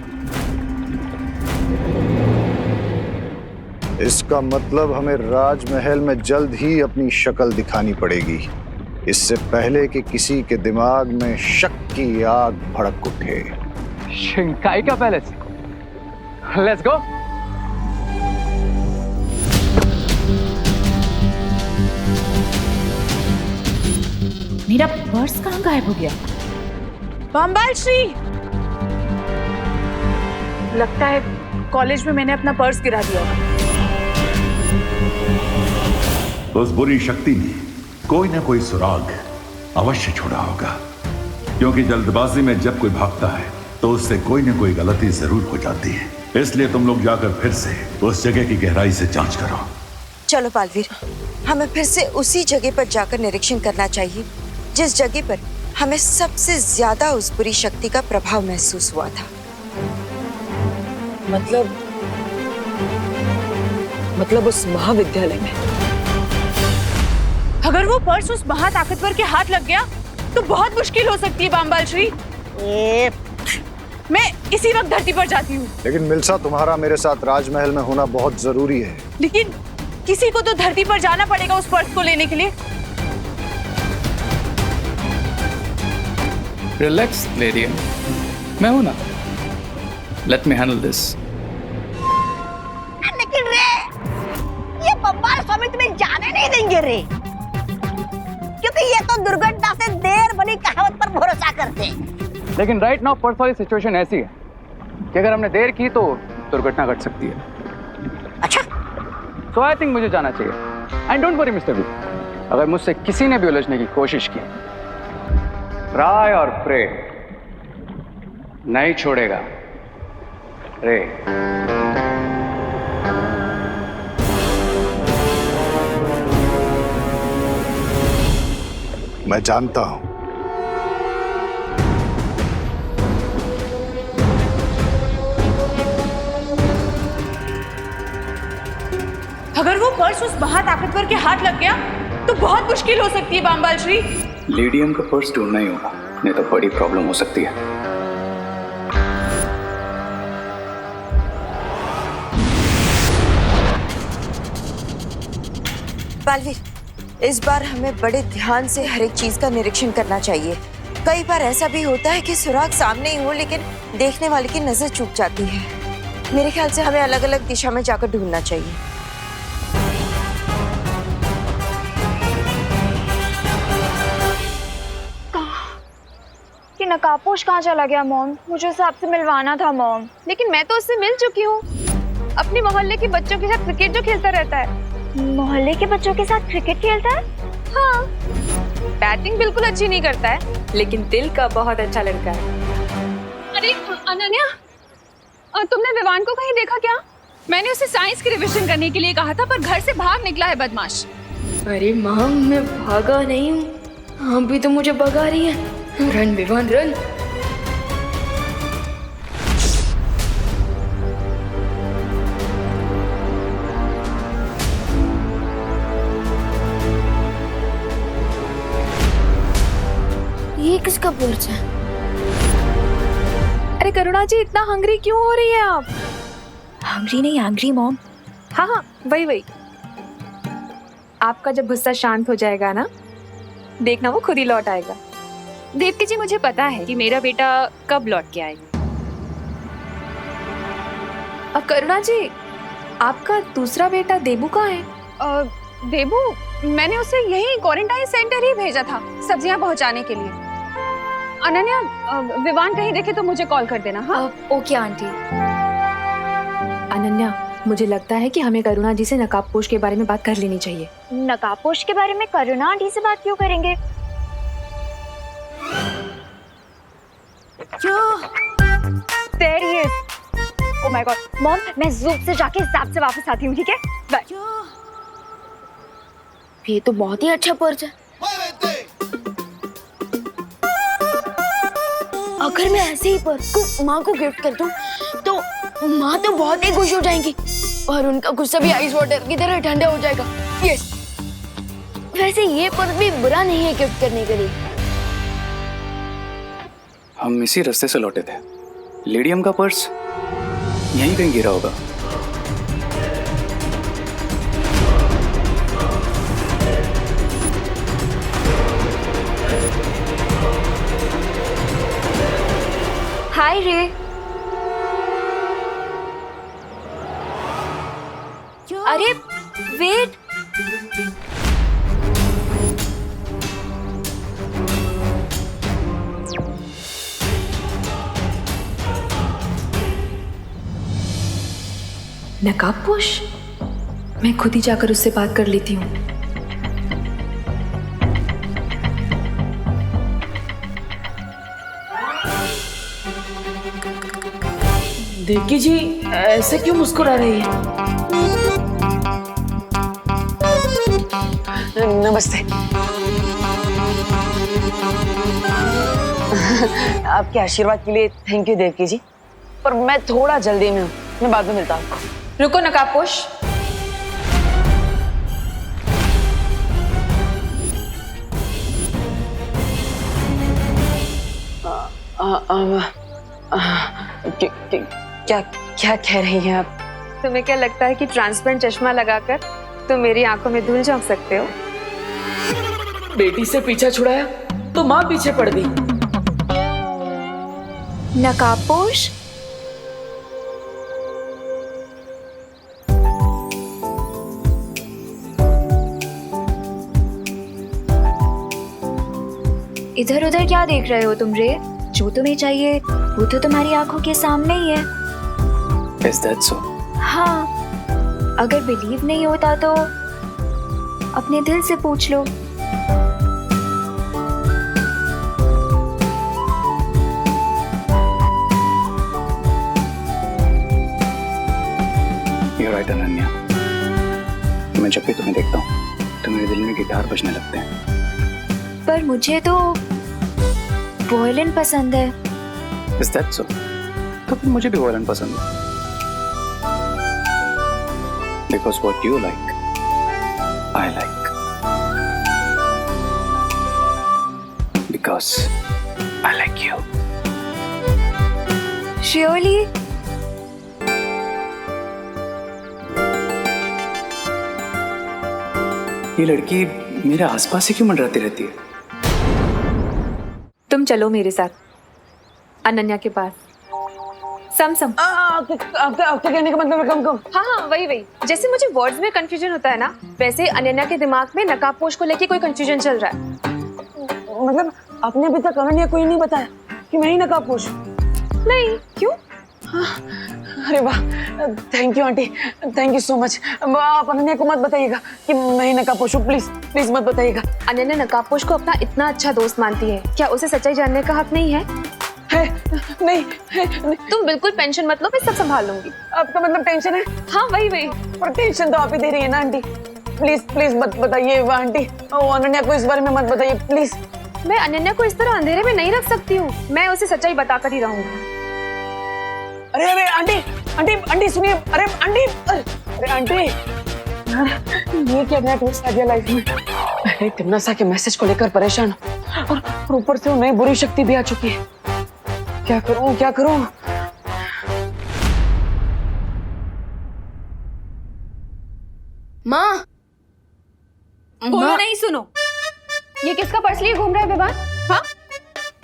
S4: इसका मतलब हमें राजमहल में जल्द ही अपनी शक्ल दिखानी पड़ेगी, इससे पहले कि किसी के दिमाग में शक की आग भड़क उठे।
S3: शिंकाई का पैलेस, लेट्स गो।
S2: मेरा पर्स कहाँ गायब हो गया? बम्बाल श्री, लगता है कॉलेज में मैंने अपना पर्स गिरा दिया।
S5: उस बुरी शक्ति ने कोई ना कोई सुराग अवश्य छोड़ा होगा, क्योंकि जल्दबाजी में जब कोई भागता है तो उससे कोई ना कोई गलती जरूर हो जाती है। इसलिए तुम लोग जाकर फिर से उस जगह की गहराई से जांच करो।
S8: चलो बालवीर, हमें फिर से उसी जगह पर जाकर निरीक्षण करना चाहिए जिस जगह पर हमें सबसे ज्यादा उस बुरी शक्ति का प्रभाव महसूस हुआ था।
S1: मतलब उस महाविद्यालय में।
S2: अगर वो पर्स उस महाताकतवर के हाथ लग गया तो बहुत मुश्किल हो सकती है बाम्बाल श्री। मैं इसी वक्त धरती पर जाती हूँ।
S4: लेकिन मिल्सा, तुम्हारा मेरे साथ राजमहल में होना बहुत जरूरी है।
S2: लेकिन किसी को तो धरती पर जाना पड़ेगा उस पर्स को लेने के लिए।
S3: रिलैक्स लेडी, मैं हूं ना। Let me handle this.
S11: लेकिन रे, ये बम्बाल स्वामी तुम्हें जाने नहीं देंगे रे, क्योंकि ये तो दुर्घटना से देर बनी कहावत पर भरोसा करते हैं।
S3: लेकिन राइट नाउ पर्स वाली सिचुएशन ऐसी है कि अगर हमने देर की तो दुर्घटना घट सकती है।
S11: अच्छा,
S3: सो आई थिंक मुझे जाना चाहिए। And don't worry mister B, अगर मुझसे किसी ने भी उलझने की कोशिश की, ट्राई और प्रे, नहीं छोड़ेगा रे।
S4: मैं जानता हूं।
S2: अगर वो पर्स उस महाताकतवर के हाथ लग गया तो बहुत मुश्किल हो सकती है बाम्बाल श्री।
S3: लेडियम का पर्स ढूंढना ही होगा, नहीं तो बड़ी प्रॉब्लम हो सकती है।
S8: बालवीर, इस बार हमें बड़े ध्यान से हर एक चीज का निरीक्षण करना चाहिए। कई बार ऐसा भी होता है कि सुराग सामने ही हो लेकिन देखने वाले की नजर चूक जाती है। मेरे ख्याल से हमें अलग अलग दिशा में जाकर ढूंढना चाहिए।
S7: कि नकाबपोश कहाँ चला गया मॉम? मुझे उससे आपसे मिलवाना था मॉम। लेकिन मैं तो उससे मिल चुकी हूँ। अपने मोहल्ले के बच्चों के साथ क्रिकेट जो खेलता रहता है। मोहल्ले के बच्चों के साथ क्रिकेट खेलता है? हाँ। बैटिंग बिल्कुल अच्छी नहीं करता है, लेकिन दिल का बहुत अच्छा लड़का है।
S9: अरे अनन्या, तुमने विवान को कहीं देखा क्या? मैंने उसे साइंस की रिवीजन करने के लिए कहा था, पर घर से भाग निकला है बदमाश।
S16: अरे माम, मैं भागा नहीं हूँ, आप भी तो मुझे भगा रही है। Run Vivan run. ये किसका पर्स है?
S7: अरे करुणा जी, इतना हंग्री क्यों हो रही है आप?
S14: हंग्री नहीं, एंग्री मॉम।
S7: हाँ हाँ, वही वही। आपका जब गुस्सा शांत हो जाएगा ना, देखना वो खुद ही लौट आएगा। देवकी जी, मुझे पता है कि मेरा बेटा कब लौट के आएगा। अब करुणा जी, आपका दूसरा बेटा देबू कहाँ है?
S9: देबू, मैंने उसे यही क्वारंटाइन सेंटर ही भेजा था सब्जियां पहुंचाने के लिए। अनन्या, विवान कहीं देखे तो मुझे कॉल कर देना। हाँ
S7: ओके आंटी। अनन्या, मुझे लगता है कि हमें करुणा जी से नकाबपोश के बारे में बात कर लेनी चाहिए।
S17: नकाबपोश के बारे में करुणा आंटी से बात क्यों करेंगे?
S7: There he is. Oh my God.
S17: Mom, मैं ज़ूम से जाके ज़ैप से वापस आती हूँ, ठीक है?
S7: बाय।
S16: ये तो बहुत ही अच्छा पर्स है। अगर मैं ऐसे ही पर्स को माँ को गिफ्ट कर दूं, तो माँ तो बहुत ही खुश हो जाएंगी और उनका गुस्सा भी आइस वाटर की तरह ठंडा हो जाएगा। यस। वैसे ये पर्स भी बुरा नहीं है गिफ्ट करने के लिए।
S3: हम इसी रास्ते से लौटे थे। लेडियम का पर्स यहीं कहीं गिरा होगा।
S7: हाय रे। अरे वेट, नकाबपोश? मैं खुद ही जाकर उससे बात कर लेती हूँ।
S10: देवकी जी ऐसे क्यों मुस्कुरा रही है?
S1: नमस्ते। आपके आशीर्वाद के लिए थैंक यू देवकी जी, पर मैं थोड़ा जल्दी में हूँ, मैं बाद में मिलता हूँ आपको।
S7: रुको नकाबपोश।
S1: क्या क्या कह रही हैं आप?
S7: तुम्हें क्या लगता है कि ट्रांसपेरेंट चश्मा लगाकर तुम मेरी आंखों में धूल झोंक सकते हो?
S10: बेटी से पीछा छुड़ाया तो माँ पीछे पड़ गई।
S7: नकाबपोश, इधर उधर क्या देख रहे हो तुम रे? जो तुम्हें चाहिए वो तो तुम्हारी आंखों के सामने ही है।
S3: Is that so?
S7: हाँ, अगर बिलीव नहीं होता तो अपने दिल से पूछ लो।
S3: You're right, Ananya. मैं जब भी तुम्हें देखता हूँ तो मेरे दिल में गिटार बजने लगते हैं।
S7: पर मुझे तो वायलिन पसंद है।
S3: Is that so? तो फिर मुझे भी वायलिन पसंद है। Because what you like, I like. Because I like you.
S7: Surely?
S3: ये लड़की मेरे आसपास ही क्यों मंडराती रहती है?
S7: तुम चलो मेरे साथ अनन्या के पास। सम
S1: आपके कहने का मतलब कम।
S7: हाँ हाँ, वही। जैसे मुझे वर्ड्स में कंफ्यूजन होता है ना, वैसे अनन्या के दिमाग में नकाबपोश को लेके कोई कंफ्यूजन चल रहा है।
S1: मतलब आपने अभी तक अनन्या को ही नहीं बताया कि मैं ही नकाबपोश?
S7: नहीं, क्यों?
S1: अरे वाह, thank you aunty, thank you so much. आप अनन्या को मत बताइएगा कि मैं ही नकाबपोश हूँ, प्लीज प्लीज मत बताइएगा।
S7: अनन्या नकाबपोश को अपना इतना अच्छा दोस्त मानती है, क्या उसे सच्चाई जानने का हक नहीं है?
S1: नहीं,
S7: तुम बिल्कुल टेंशन मत लो, मैं सब संभाल लूंगी।
S1: आपका मतलब टेंशन है?
S7: हाँ वही।
S1: पर टेंशन तो आप ही दे रही है ना आंटी। प्लीज प्लीज मत बताइए आंटी, अनन्या को इस बारे में मत बताइए प्लीज।
S7: मैं अनन्या को इस तरह अंधेरे में नहीं रख सकती हूँ, मैं उसे सच्चाई बताकर ही रहूंगी।
S1: अरे आंटी सुनिए। अरे आंटी, ये क्या नया ट्विस्ट आ गया लाइफ में? पहले तिमनासा के मैसेज को लेकर परेशान और ऊपर से वो नई बुरी शक्ति भी आ चुकी है। क्या करूं?
S9: बोलो नहीं, सुनो। ये किसका पर्स लिए घूम रहा है विवान? हाँ?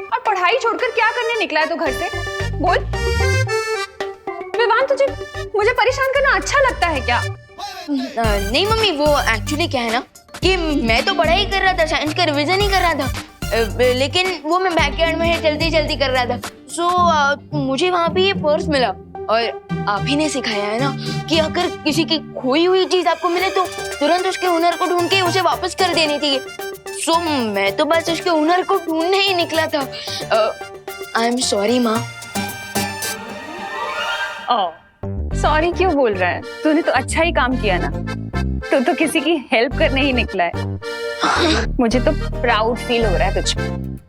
S9: और पढ़ाई छोड़कर क्या करने निकला है तो घर से? बोल। विवान, तुझे मुझे परेशान करना अच्छा लगता है क्या?
S16: नहीं मम्मी, वो एक्चुअली क्या है ना कि मैं तो पढ़ाई कर रहा था, साइंस का रिवीजन ही कर रहा था, लेकिन वो मैं बैकयार्ड में जल्दी जल्दी कर रहा था। सो मुझे वहाँ पे ये पर्स मिला और आप ही ने सिखाया है ना कि अगर किसी की खोई हुई चीज आपको मिले तो तुरंत उसके हुनर को ढूंढ के उसे वापस कर देनी चाहिए। सो मैं तो बस उसके हुनर को ढूंढने ही निकला था। आई एम सॉरी माँ।
S9: सॉरी क्यों बोल रहा है? तूने तो अच्छा ही काम किया ना। तू तो किसी की हेल्प करने ही निकला है। मुझे तो प्राउड फील हो रहा है तुझ पे।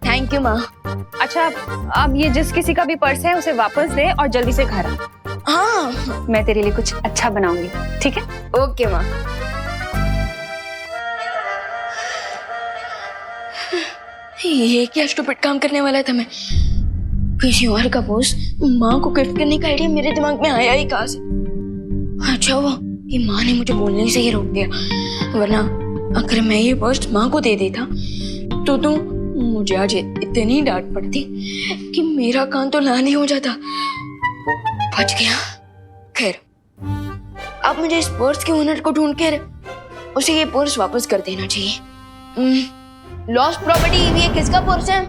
S16: थैंक यू माँ।
S9: अच्छा, अब ये जिस किसी का भी पर्स है उसे वापस दे और जल्दी से घर आ।
S16: हाँ,
S9: मैं तेरे लिए कुछ अच्छा बनाऊंगी, ठीक है?
S16: ओके माँ। ये क्या स्टूपिड काम करने वाला था मैं? किसी और का पर्स माँ को गिफ्ट करने का आइडिया मेरे दिमाग में आया ही कहाँ से? अच्छा हुआ कि माँ ने मुझे बोलने से ही रोक दिया, वरना अगर मैं ये पर्स माँ को दे देता तो मुझे आज इतनी डांट पड़ती कि मेरा कान तो लाल ही हो जाता। बच गया। खैर, अब मुझे इस पर्स के ओनर को ढूंढकर उसे ये पर्स वापस कर देना चाहिए। लॉस्ट प्रॉपर्टी, ये किसका पर्स है?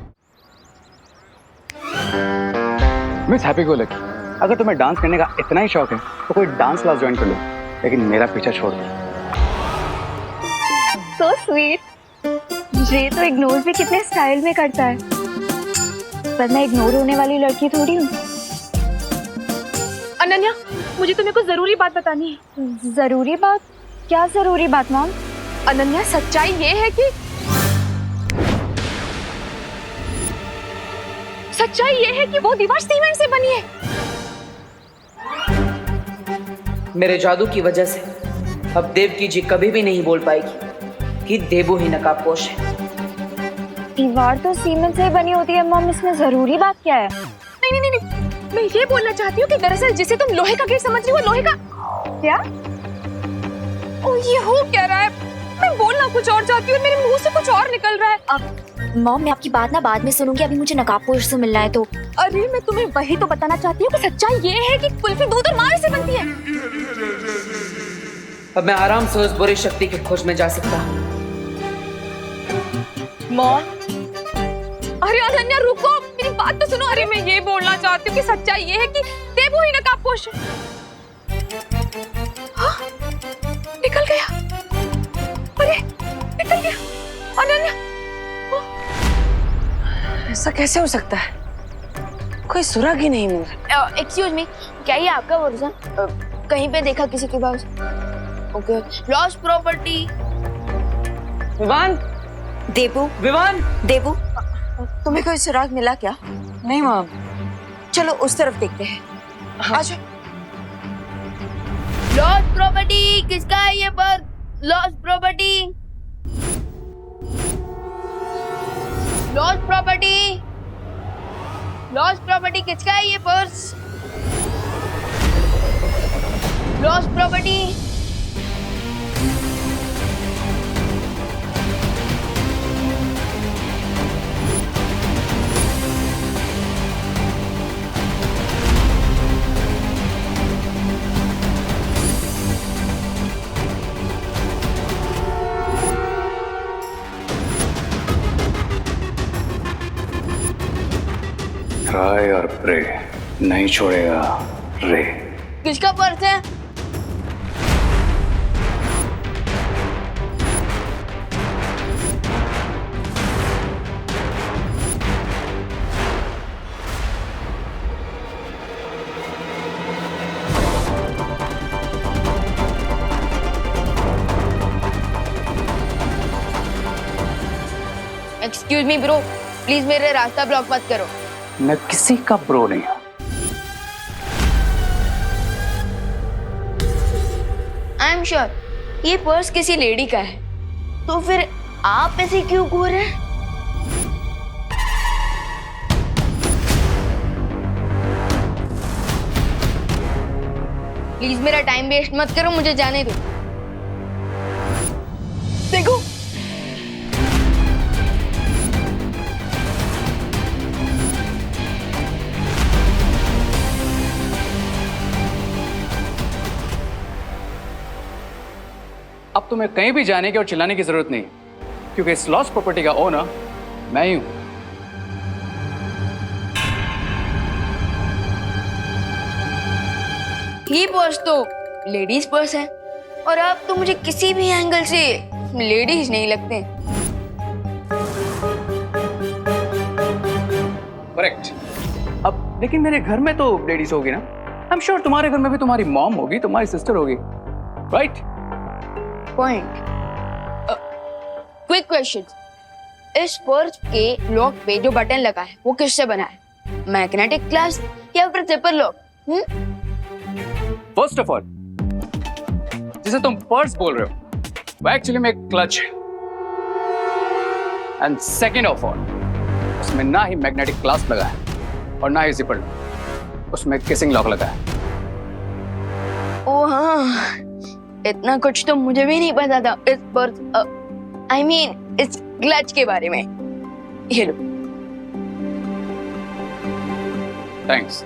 S3: मिस हैप्पी गो लकी, अगर तुम्हें डांस करने का इतना ही शौक है तो कोई डांस क्लास ज्वाइन कर लो, लेकिन मेरा पीछा छोड़ दो।
S17: So sweet. ये तो इग्नोर भी कितने स्टाइल में करता है, पर मैं इग्नोर होने वाली लड़की थोड़ी हूँ।
S9: अनन्या, मुझे तुम्हें कुछ जरूरी बात बतानी है।
S17: जरूरी बात? क्या जरूरी बात मॉम?
S9: अनन्या, सच्चाई ये है कि वो दीवार सीमेंट से बनी है।
S10: मेरे जादू की वजह से अब देवकी जी कभी भी नहीं बोल पाएगी कि देवू ही नकाबपोश है।
S17: दीवार तो सीमेंट से बनी होती है मॉम, इसमें जरूरी बात क्या है?
S9: नहीं, मैं ये बोलना चाहती हूँ कि दरअसल जिसे तुम लोहे का गेट समझ रही हो, लोहे का क्या? ओ, ये हो क्या रहा है? मैं बोलना कुछ और चाहती हूँ, मेरे मुंह से कुछ और निकल रहा है।
S17: अब मॉम, मैं आपकी बात ना बाद में सुनूंगी, अभी मुझे नकाबपोश से मिलना है तो।
S9: अरे, मैं तुम्हें वही तो बताना चाहती हूँ कि सच्चाई ये है कि कुल्फी दूध और मावे से बनती है।
S10: अब मैं आराम से उस बुरी शक्ति की खोज में जा सकता हूँ।
S9: मॉम, अरे अनन्या रुको, मेरी बात तो सुनो। अरे, मैं ये बोलना चाहती हूँ कि सच्चाई ये है कि देवू ही नकाबपोश है। हाँ, निकल गया। अरे, निकल गया। अनन्या,
S1: ऐसा कैसे हो सकता है? कोई सुराग ही नहीं मिल रहा।
S16: एक्सक्यूज मी, क्या ये आपका वर्जन कहीं पे देखा किसी के पास? Okay, lost property.
S10: Vivaan,
S8: Devu, तुम्हें कोई सुराग मिला क्या?
S1: नहीं माँ।
S8: चलो उस तरफ देखते हैं। आजा।
S16: लॉस्ट प्रॉपर्टी किसका है ये purse? Lost property, lost property, lost property किसका है ये पर्स? Lost property.
S3: ट्राई और प्रे, नहीं छोड़ेगा रे।
S16: किसका पर्स है? एक्सक्यूज मी ब्रो, प्लीज मेरे रास्ता ब्लॉक मत करो।
S3: मैं किसी का ब्रो नहीं हूं।
S16: आई एम श्योर ये पर्स किसी लेडी का है, तो फिर आप ऐसे क्यों घूर रहे हैं? प्लीज मेरा टाइम वेस्ट मत करो, मुझे जाने दो। देखो
S3: तुम्हें कहीं भी जाने की और चिल्लाने की जरूरत नहीं, क्योंकि इस लॉस्ट प्रॉपर्टी का ओनर मैं ही हूं।
S16: ये पर्स तो लेडीज पर्स है और आप तो मुझे किसी भी एंगल से लेडीज नहीं लगते।
S3: करेक्ट। अब लेकिन मेरे घर में तो लेडीज होगी ना। आई एम श्योर तुम्हारे घर में भी तुम्हारी मॉम होगी, तुम्हारी सिस्टर होगी, राइट?
S16: पॉइंट। क्विक क्वेश्चन, इस पर्स के लॉक पे जो बटन लगा है वो किससे बना है? मैग्नेटिक ग्लास या फिर zipper lock?
S3: First of all, जिसे तुम पर्स बोल रहे हो वो एक्चुअली में एक क्लच है। एंड सेकेंड ऑफ ऑल, उसमें ना ही मैग्नेटिक ग्लास लगा है और ना ही जिपर, उसमें किसिंग लॉक लगा है।
S16: ओ हाँ, इतना कुछ तो मुझे भी नहीं पता था इस पर्स आई मीन इस क्लच के बारे में। ये लो।
S3: थैंक्स।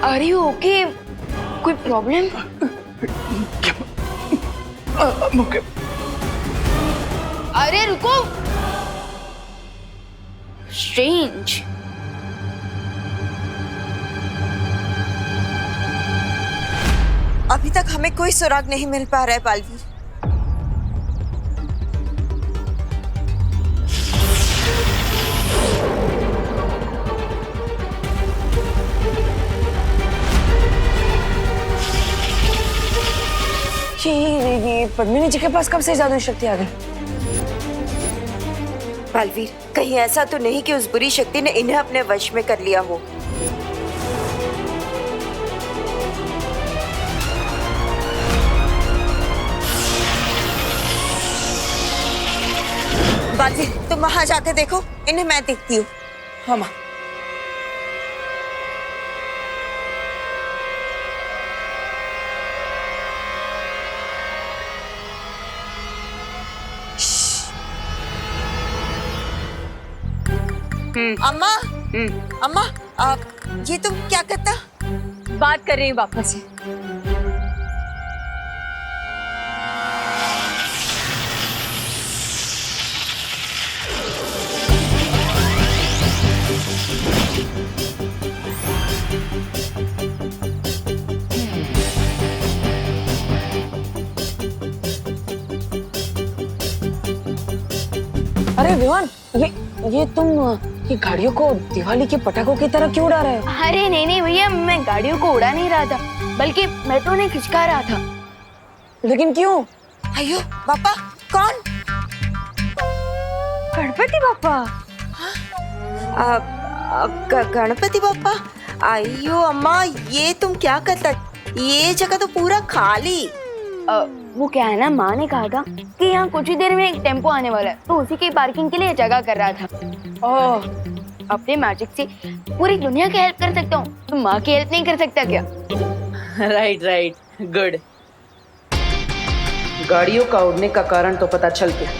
S16: Are you okay? कोई प्रॉब्लम?
S3: Okay.
S16: अरे रुको। Strange.
S8: अभी तक हमें कोई सुराग नहीं मिल पा रहा है बालवीर।
S1: ये पद्मिनी जी के पास कब से जादुई शक्ति आ गई?
S8: बालवीर, कहीं ऐसा तो नहीं कि उस बुरी शक्ति ने इन्हें अपने वश में कर लिया हो? बालवीर, तुम वहां जाकर देखो, इन्हें मैं देखती हूँ।
S1: हाँ माँ।
S8: अम्मा, अम्मा, ये तुम क्या करता?
S9: बात कर रही हूँ पापा से।
S1: अरे विवान, ये तुम ये गाड़ियों को दिवाली के पटाखों की तरह क्यों उड़ा रहे हो?
S16: अरे नहीं भैया, मैं गाड़ियों को उड़ा नहीं रहा था, बल्कि मैं तो उन्हें खिंचका रहा था।
S1: लेकिन क्यों?
S8: अयो पापा, कौन?
S9: गणपति बापा।
S8: गणपति बापा? अयो अम्मा, ये तुम क्या करता? ये जगह तो पूरा खाली।
S16: वो क्या है ना, माँ ने कहा था कि यहाँ कुछ ही देर में एक टेम्पो आने वाला है, तो उसी की पार्किंग के लिए जगह कर रहा था। ओह, अपने मैजिक से पूरी दुनिया की हेल्प कर सकता हूँ, तो माँ की हेल्प नहीं कर सकता क्या?
S10: Right, good. गाड़ियों का उड़ने का कारण तो पता चल गया,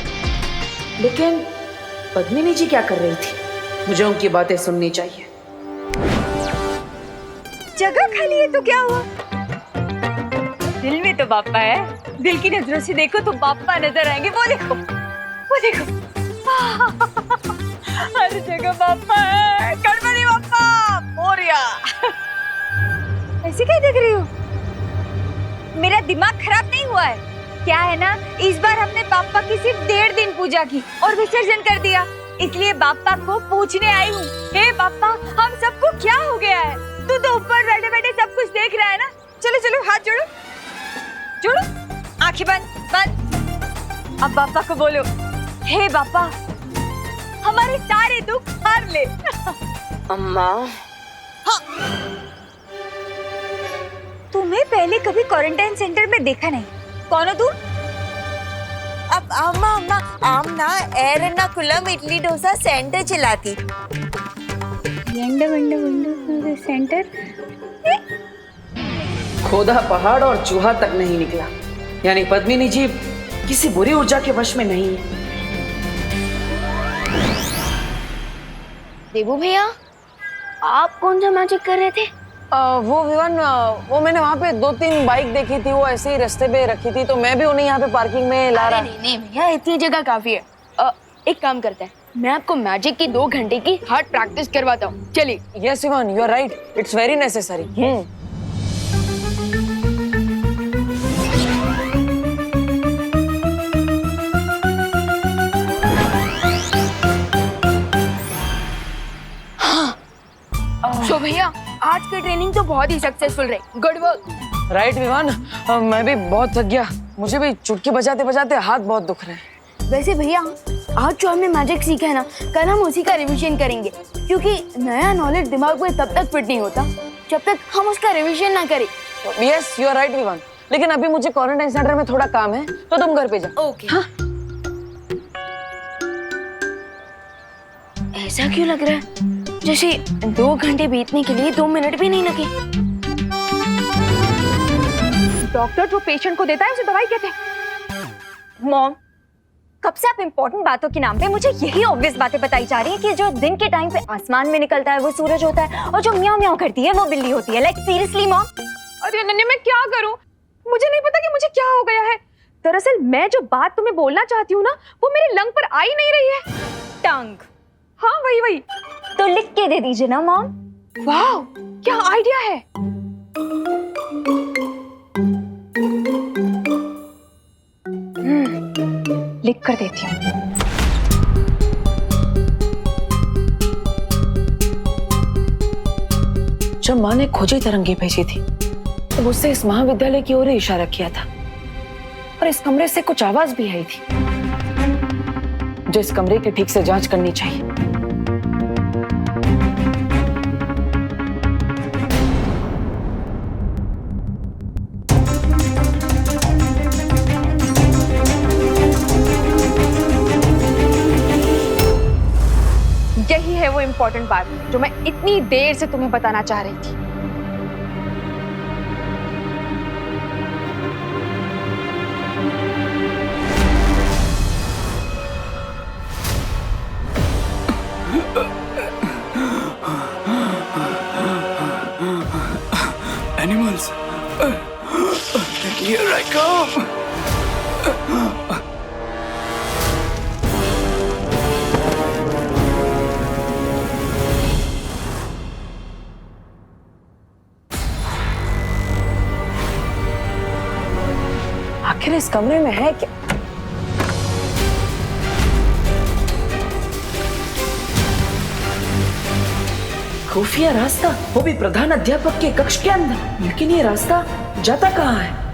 S10: लेकिन पद्मिनी जी क्या कर रही थी? मुझे उनकी बातें सुननी चाहिए।
S9: जगह खाली है तो क्या हुआ? दिल में तो बापा है, दिल की नजरों से देखो तो बापा नजर आएंगे। वो देखो, वो देखो, हर जगह बापा है। गणपति बापा मोरिया। ऐसे क्या देख रही हो? मेरा दिमाग खराब नहीं हुआ है क्या? है ना, इस बार हमने बापा की सिर्फ 1.5 दिन पूजा की और विसर्जन कर दिया, इसलिए बापा को पूछने आई हूँ। हे बापा, हम सबको क्या हो गया है? तू तो ऊपर बैठे बैठे सब कुछ देख रहा है ना। चलो चलो, हाथ जोड़ो, जोड़ो, आंखें बंद। अब बापा को बोलो, हे बापा, हमारे सारे दुख हार ले।
S8: अम्मा,
S9: हाँ। तुम्हें पहले कभी क्वारंटाइन सेंटर में देखा नहीं। कौन हो तुम?
S8: अब अम्मा ना एर्नाकुलम इडली डोसा सेंटर चलाती।
S17: सेंटर।
S10: खोदा पहाड़ और चूहा तक नहीं निकला, यानी पद्मिनी जी किसी बुरी ऊर्जा के वश में नहीं है।
S16: देबू भैया, आप कौन सा मैजिक कर रहे थे?
S1: वो विवान, वो मैंने वहाँ पे 2-3 बाइक देखी थी, वो ऐसे ही रास्ते पे रखी थी, तो मैं भी उन्हें यहाँ पे पार्किंग में ला रहा।
S16: नहीं भैया, इतनी जगह काफी है। एक काम करते हैं, मैं आपको मैजिक की 2 घंटे की हार्ड प्रैक्टिस करवाता हूँ, चलिए।
S1: Yes Vivan, you are right, it's very necessary.
S16: तो भैया, आज की ट्रेनिंग तो बहुत ही सक्सेसफुल रही। Good work.
S1: राइट विवान, मैं भी बहुत थक गया, मुझे भी चुटकी बजाते बजाते हाथ बहुत दुख रहे हैं।
S16: वैसे भैया, आज जो हमने मैजिक सीखा है ना, कल हम उसी का रिवीजन करेंगे, क्योंकि नया नॉलेज दिमाग में तब तक फिट नहीं होता जब तक हम उसका रिवीजन ना करें।
S1: Yes, you are right Vivan, लेकिन अभी मुझे क्वारंटाइन सेंटर में थोड़ा काम है, तो तुम घर पे जाओ।
S16: ओके। हाँ? ऐसा क्यों लग रहा है जैसे 2 घंटे बीतने के लिए 2 मिनट भी नहीं लगे?
S9: डॉक्टर जो पेशेंट को देता है उसे दवाई कहते हैं।
S17: मॉम, कब से आप इम्पोर्टेंट बातों के नाम पे मुझे यही ऑब्वियस बातें बताई जा रही है कि जो दिन के टाइम पे आसमान में निकलता है वो सूरज होता है, और जो म्याऊं म्याऊं करती है वो बिल्ली होती है। Like seriously mom.
S9: अरे अनन्या, मैं क्या करूं? मुझे नहीं पता कि मुझे क्या हो गया है। दरअसल मैं जो बात तुम्हें बोलना चाहती हूँ ना, वो मेरे लंग पर आ ही नहीं रही है।
S17: टंग?
S9: हाँ, वही।
S17: तो लिख के दे दीजिए ना मॉम।
S9: वाह, क्या आइडिया है।
S17: लिख कर देती हूँ।
S1: जब माँ ने खोजी तरंगी भेजी थी तो उससे इस महाविद्यालय की ओर इशारा किया था, और इस कमरे से कुछ आवाज भी आई थी जो इस कमरे की ठीक से जांच करनी चाहिए।
S9: यही है वो इम्पोर्टेंट बात जो मैं इतनी देर से तुम्हें बताना चाह रही थी।
S3: Animals, here I come.
S1: आखिर इस कमरे में है क्या? खुफिया रास्ता, वो भी प्रधान अध्यापक के कक्ष के अंदर। लेकिन ये रास्ता जाता कहाँ है?